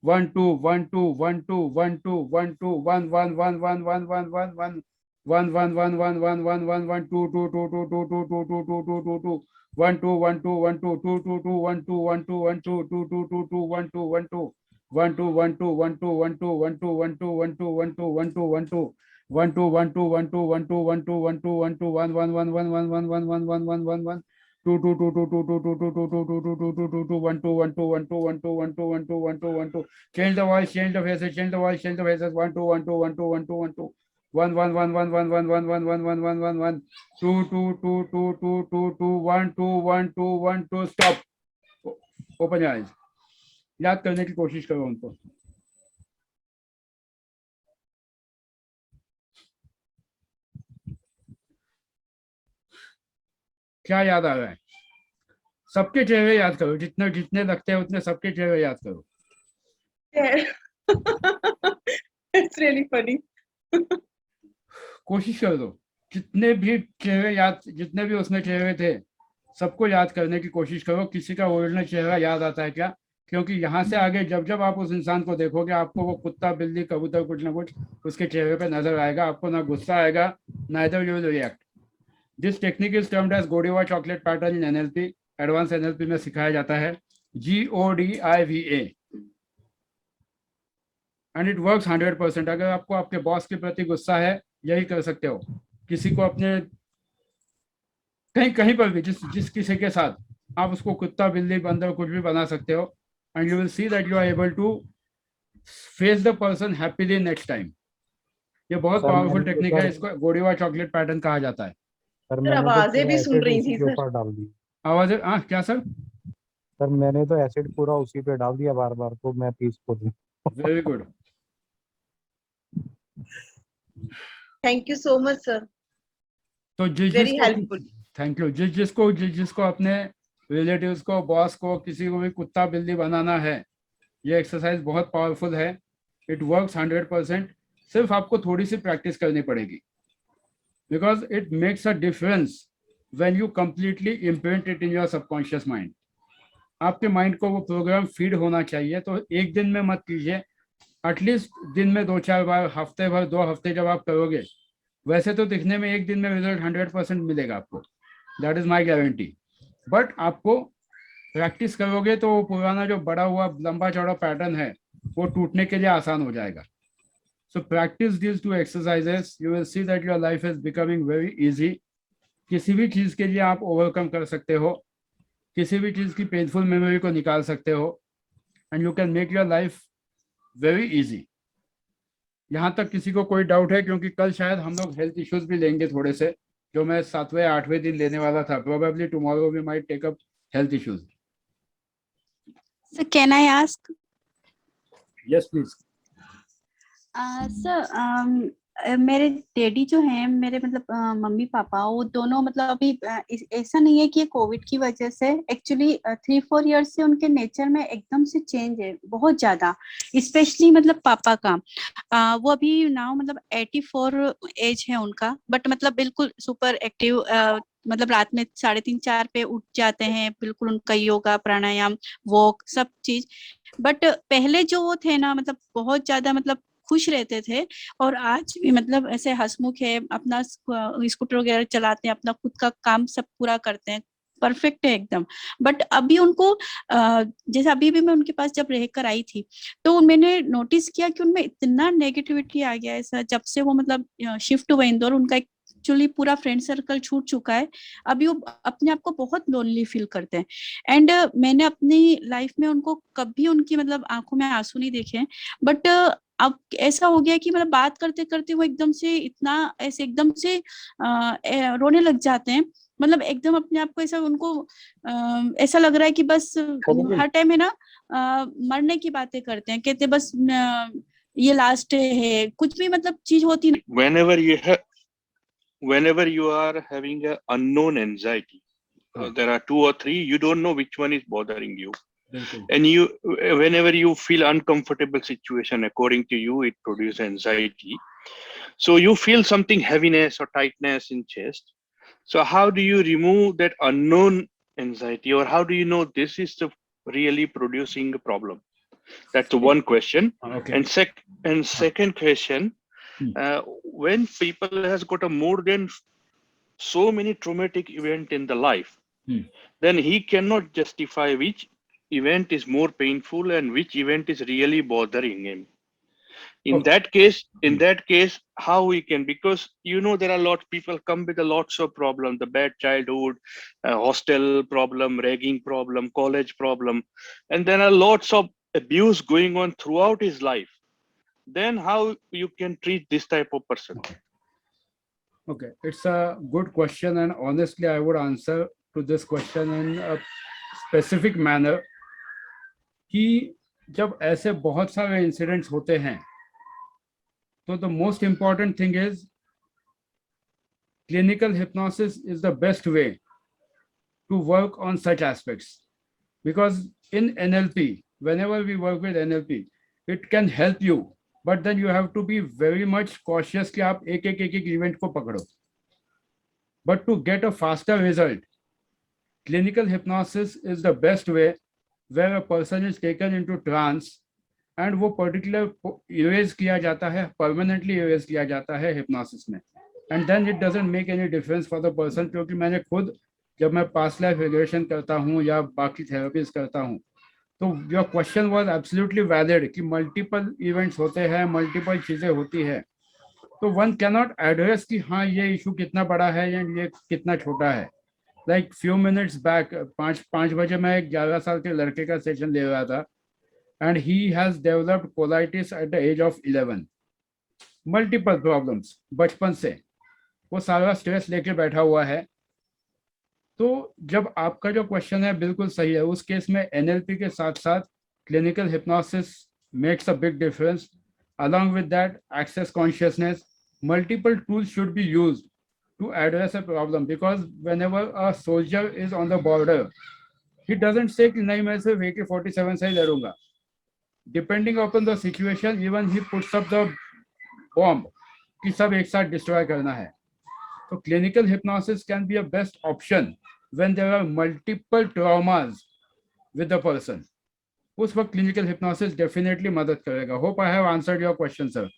1 2 1 2 1 2 1 2 1 2 1 1 1 1 1 1 1 1 1 1 1 1 1 1 1 1 2 2 2 2 2 2 2 2 2 2 2 2 1 2 1 2 1 2 2 2 2 1 2 1 2 1 2 2 2 2 2 1 2 1 2 1 2 1 2 1 2 1 2 1 2 1 2 1 2 1 2 1 2 1 2 1 2 1 2 1 2 1 2 1 2 1 2 1 2 1 1 1 1 1 1 1 1 1 1 1 1 2 2 2 2 2 2 2 2 2 2 2 2 2 2 2 1 2 1 2 1 2 1 2 1 2 1 2 1 2 1 2 change the voice, change the faces, change the voice, change the faces। 1 2 1 2 1 2 1 2 1 2 1 1 1 1 1 1 1 1 1 1 1 1 1 2 2 2 2 2 2 2 1 2 1 2 1 2 stop। Open your eyes. याद करने की कोशिश करो उनको। क्या याद आ रहा है? सबके चेहरे याद करो, जितने जितने लगते हैं उतने सबके चेहरे याद करो।
It's really funny.
कोशिश कर दो, जितने भी चेहरे याद, जितने भी उसमें चेहरे थे सबको याद करने की कोशिश करो। किसी का ओरिजिनल चेहरा याद आता है क्या? क्योंकि यहाँ से आगे जब जब आप उस इंसान को देखोगे आपको वो कुत्ता, बिल्ली, कबूतर कुछ ना कुछ उसके चेहरे पे नजर आएगा। आपको ना गुस्सा आएगा, neither you will react। This technique is termed as Godiva chocolate pattern in NLP। Advance NLP में सिखाया जाता है, GODIVA, एंड इट वर्क्स 100%। अगर आपको आपके बॉस के प्रति गुस्सा है, यही कर सकते हो। किसी को अपने कहीं पर भी जिस किसी के साथ आप उसको कुत्ता, बिल्ली, बंदर कुछ भी बना सकते हो, and you will see that you are able to face the person happily next time. ये बहुत पावरफुल टेक्निक है, इसको गोडीवा चॉकलेट पैटर्न कहा जाता है।
सर आवाजें भी सुन रही थी सर।
डाल दी
आवाजें? क्या सर?
सर मैंने तो एसिड पूरा उसी पे डाल दिया बार बार, तो मैं पीसफुल हूँ।
Very good,
thank you so much sir.
तो
वेरी हेल्पफुल।
Thank you. जिसको अपने रिलेटिव्स को, बॉस को, किसी को भी कुत्ता बिल्ली बनाना है, ये एक्सरसाइज बहुत पावरफुल है। It works 100%। सिर्फ आपको थोड़ी सी प्रैक्टिस करनी पड़ेगी, because it makes a difference when you completely imprint it in your subconscious mind. आपके माइंड को वो प्रोग्राम फीड होना चाहिए। तो एक दिन में मत कीजिए, एटलीस्ट दिन में 2-4 बार, हफ्ते भर, 2 हफ्ते जब आप करोगे, वैसे तो दिखने में एक दिन में रिजल्ट 100% मिलेगा आपको, that is my guarantee. But आपको प्रैक्टिस करोगे तो वो पुराना जो बड़ा हुआ लंबा चौड़ा पैटर्न है वो टूटने के लिए आसान हो जाएगा। So practice this 2 exercises, you will see that your life is becoming very easy. किसी भी चीज़ के लिए आप ओवरकम कर सकते हो, किसी भी चीज़ की पेनफुल मेमोरी को निकाल सकते हो, and you can make your life very easy. यहाँ तक किसी को कोई डाउट है? क्योंकि कल शायद हम लोग हेल्थ इश्यूज भी लेंगे थोड़े से, जो मैं 7वें 8वें दिन लेने वाला था। Probably tomorrow we might take up health issues.
Sir can I ask?
Yes please.
Sir मेरे डैडी जो हैं, मेरे मतलब मम्मी पापा, वो दोनों मतलब अभी ऐसा नहीं है कि ये कोविड की वजह से, एक्चुअली 3-4 इयर्स से उनके नेचर में एकदम से चेंज है बहुत ज्यादा। स्पेशली मतलब पापा का वो अभी नाउ मतलब 84 एज है उनका, बट मतलब बिल्कुल सुपर एक्टिव, मतलब रात में 3:30-4 पे उठ जाते हैं, बिल्कुल उनका योगा प्राणायाम वॉक सब चीज। बट पहले जो वो थे ना, मतलब बहुत ज्यादा मतलब खुश रहते थे, और आज भी मतलब ऐसे हंसमुख है, अपना स्कूटर वगैरह चलाते हैं, अपना खुद का काम सब पूरा करते हैं, परफेक्ट है एकदम। बट अभी उनको जैसे अभी भी मैं उनके पास जब रहकर आई थी, तो मैंने नोटिस किया कि उनमें इतना नेगेटिविटी आ गया है सर, जब से वो मतलब शिफ्ट हुए इंदौर, उनका एक्चुअली पूरा फ्रेंड सर्कल छूट चुका है। अभी वो अपने आप को बहुत लोनली फील करते हैं। एंड मैंने अपनी लाइफ में उनको कभी उनकी मतलब आंखों में आंसू नहीं देखे, बट अब ऐसा हो गया कि मतलब बात करते करते वो एकदम से इतना ऐसे एकदम से रोने लग जाते हैं, मतलब एकदम अपने आप को ऐसा उनको ऐसा लग रहा है कि बस हर टाइम है ना मरने की बातें करते हैं, कहते बस ये लास्ट है, कुछ भी मतलब चीज होती नहीं।
Whenever you are having a unknown anxiety, there are 2 or 3, you don't know which one is bothering you. And whenever you feel uncomfortable situation, according to you, it produces anxiety. So you feel something heaviness or tightness in chest. So how do you remove that unknown anxiety, or how do you know this is really producing a problem? That's one question.
Okay.
And second question, when people has got a more than so many traumatic event in the life, then he cannot justify which event is more painful and which event is really bothering him. In that case, how we can, because there are a lot of people come with a lots of problem, the bad childhood, hostel problem, ragging problem, college problem, and there are lots of abuse going on throughout his life. Then how you can treat this type of person?
Okay, it's a good question, and honestly I would answer to this question in a specific manner कि जब ऐसे बहुत सारे incidents होते हैं, तो the most important thing is clinical hypnosis is the best way to work on such aspects, because in NLP, whenever we work with NLP, it can help you, but then you have to be very much cautious कि आप एक event को पकड़ो. But to get a faster result, clinical hypnosis is the best way, where a person is taken into trance and वो particular erase किया जाता है, permanently erase किया जाता है hypnosis में, and then it doesn't make any difference for the person. क्योंकि मैंने खुद जब मैं past life regression करता हूँ या बाकी therapies करता हूँ, तो your question was absolutely valid कि multiple events होते हैं, multiple चीजें होती है, तो one cannot address कि हाँ ये issue कितना बड़ा है या ये कितना छोटा है. Like few minutes back, 5 बजे मैं एक 11 साल के लड़के का सेशन ले रहा था, and he has developed colitis at the age of 11. Multiple problems बचपन से, वो सारा स्ट्रेस लेके बैठा हुआ है. तो जब आपका जो क्वेश्चन है बिल्कुल सही है, उस केस में NLP के साथ साथ clinical hypnosis makes a big difference. Along with that, access consciousness, multiple tools should be used to address a problem, because whenever a soldier is on the border, he doesn't say कि नहीं मैं सिर्फ AK-47 से ही लड़ूंगा. Depending upon the situation, even he puts up the bomb कि सब एक साथ destroy करना है. So clinical hypnosis can be a best option when there are multiple traumas with the person. उस वक्त clinical hypnosis definitely मदद करेगा. Hope I have answered your question, sir.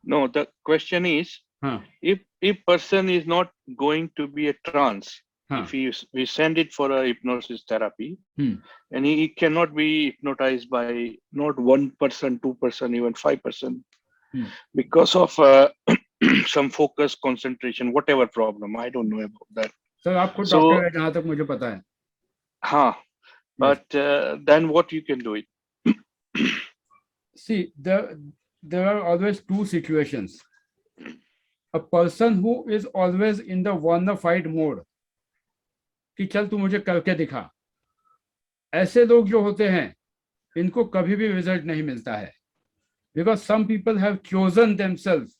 No, the question is, if person is not going to be a trance, if we send it for a hypnosis therapy, and he cannot be hypnotized by not 1%, 2%, even 5%, because of some focus, concentration, whatever problem, I don't know about that.
Sir, आप खुद doctor हैं जहाँ तक मुझे पता है.
हाँ, but then what you can do it?
See, there are always two situations. A person who is always in the wanna fight mode, कि चल तू मुझे करके दिखा, ऐसे लोग जो होते हैं इनको कभी भी रिजल्ट नहीं मिलता है, because some people have chosen themselves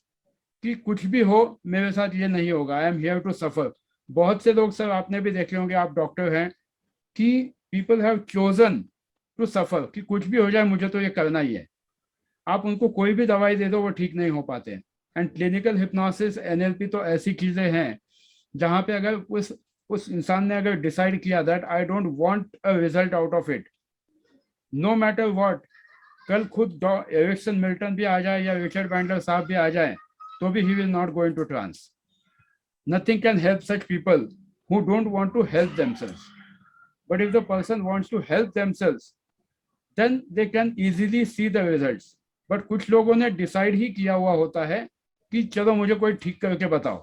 कि कुछ भी हो मेरे साथ ये नहीं होगा, I am here to suffer. बहुत से लोग सर आपने भी देखे होंगे, आप डॉक्टर हैं, कि people have chosen to suffer कि कुछ भी हो जाए मुझे तो ये करना ही है. आप उनको कोई भी दवाई दे दो वो ठीक नहीं हो पाते. एंड क्लिनिकल हिप्नोसिस NLP तो ऐसी चीजें हैं जहाँ पे अगर उस उस इंसान ने अगर डिसाइड किया that I don't want a result out of it, no matter what, कल खुद एरिक्सन मिल्टन भी आ जाए या रिचर्ड बैंडलर साहब भी आ जाए तो भी he will not go into trance. Nothing can help such people who don't want to help themselves. But if the person wants to help themselves, then they can easily see the results. But कुछ लोगों ने decide ही किया हुआ होता है कि चलो मुझे कोई ठीक करके बताओ,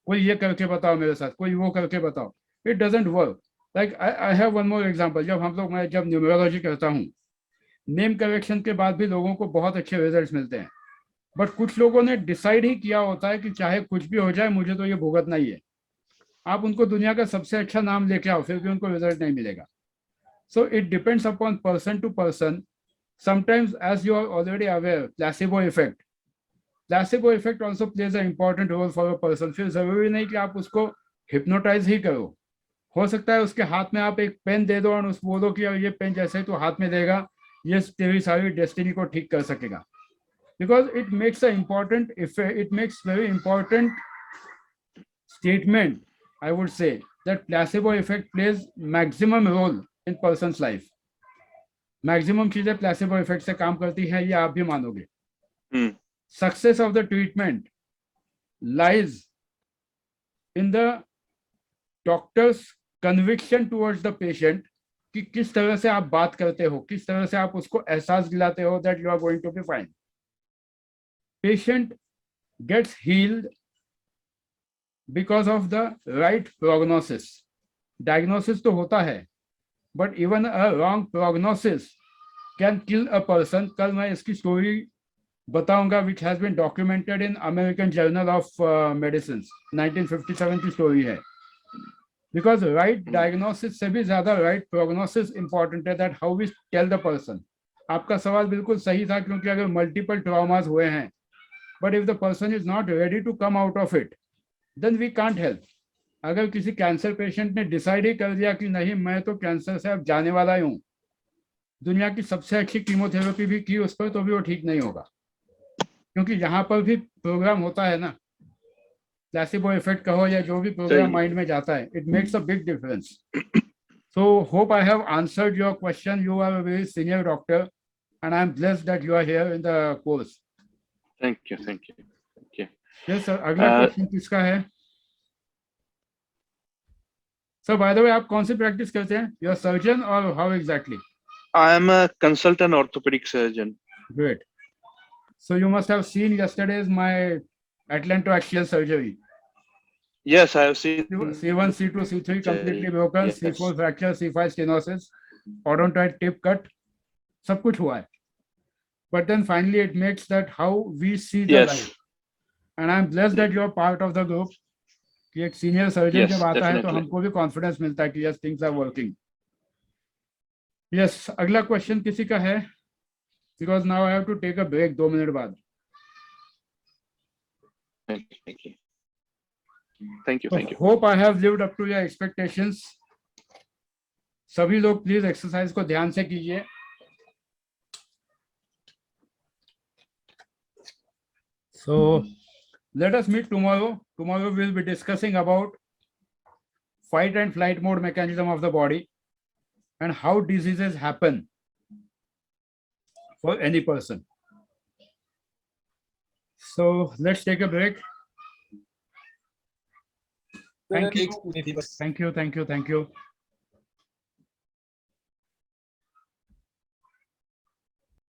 कोई ये करके बताओ मेरे साथ, कोई वो करके बताओ. It doesn't work. Like I have one more example. मैं जब न्यूमरोलॉजी करता हूँ, नेम करेक्शन के बाद भी लोगों को बहुत अच्छे रिजल्ट्स मिलते हैं. बट कुछ लोगों ने डिसाइड ही किया होता है कि चाहे कुछ भी हो जाए मुझे तो ये भुगतना ही है. आप उनको दुनिया का सबसे अच्छा नाम लेके आओ, फिर भी उनको रिजल्ट नहीं मिलेगा. So it depends upon person to person. Sometimes as you are already aware, placebo effect also plays a important role for a person. फिर जरूरी नहीं कि आप उसको हिप्नोटाइज ही करो. हो सकता है उसके हाथ में आप एक पेन दे दो और उस बोलो कि ये पेन जैसे ही तो हाथ में देगा ये तेरी सारी डेस्टिनी को ठीक कर सकेगा. Because it makes an important effect, it makes very important statement, I would say, that placebo effect plays maximum role in person's life. Maximum चीजें placebo effect से काम करती हैं, ये आप भी मानोगे. Success of the treatment lies in the doctor's conviction towards the patient कि किस तरह से आप बात करते हो, किस तरह से आप उसको एहसास दिलाते हो that you are going to be fine. Patient gets healed because of the right prognosis. Diagnosis तो होता है, but even a wrong prognosis can kill a person. कल मैं इसकी स्टोरी बताऊंगा which has been documented in American Journal of Medicine. 1957 की story है. Because right diagnosis से भी ज्यादा right prognosis important है, that how we tell the person. आपका सवाल बिल्कुल सही था, क्योंकि अगर multiple traumas हुए हैं, but if the person is not ready to come out of it, then we can't help. अगर किसी कैंसर पेशेंट ने डिसाइड ही कर दिया कि नहीं मैं तो कैंसर से अब जाने वाला ही हूँ, दुनिया की सबसे अच्छी कीमोथेरेपी भी की उस पर, तो भी वो ठीक नहीं होगा. क्योंकि यहाँ पर भी प्रोग्राम होता है ना, प्लेसिबो इफेक्ट कहो या जो भी प्रोग्राम माइंड में जाता है, it makes a big difference. So hope I have answered your question. You are a very senior doctor and I am blessed that you are here in the course.
Thank you.
Yes sir. अगला question किसका है? Sir by the way आप कौन सी practice करते हैं? You are surgeon or how exactly?
I am a consultant orthopedic surgeon.
Great. So you must have seen yesterday's my atlantoaxial surgery.
Yes, I have seen.
C1, C2, C3 completely broken, yes. C4 fracture, C5 stenosis, odontoid tip cut, सब कुछ हुआ है. But then finally it makes that how we see the life. And I am blessed that you are part of the group. कि एक senior surgeon जब आता है तो हमको भी कॉन्फिडेंस मिलता है कि yes, things are working. Yes, अगला क्वेश्चन किसी का है? Because now I have to take a break 2 minute बाद.
Thank you.
Hope I have lived up to your expectations. सभी लोग प्लीज एक्सरसाइज को ध्यान से कीजिए. So let us meet tomorrow. Tomorrow we will be discussing about fight and flight mode mechanism of the body and how diseases happen for any person. So let's take a break. Thank you.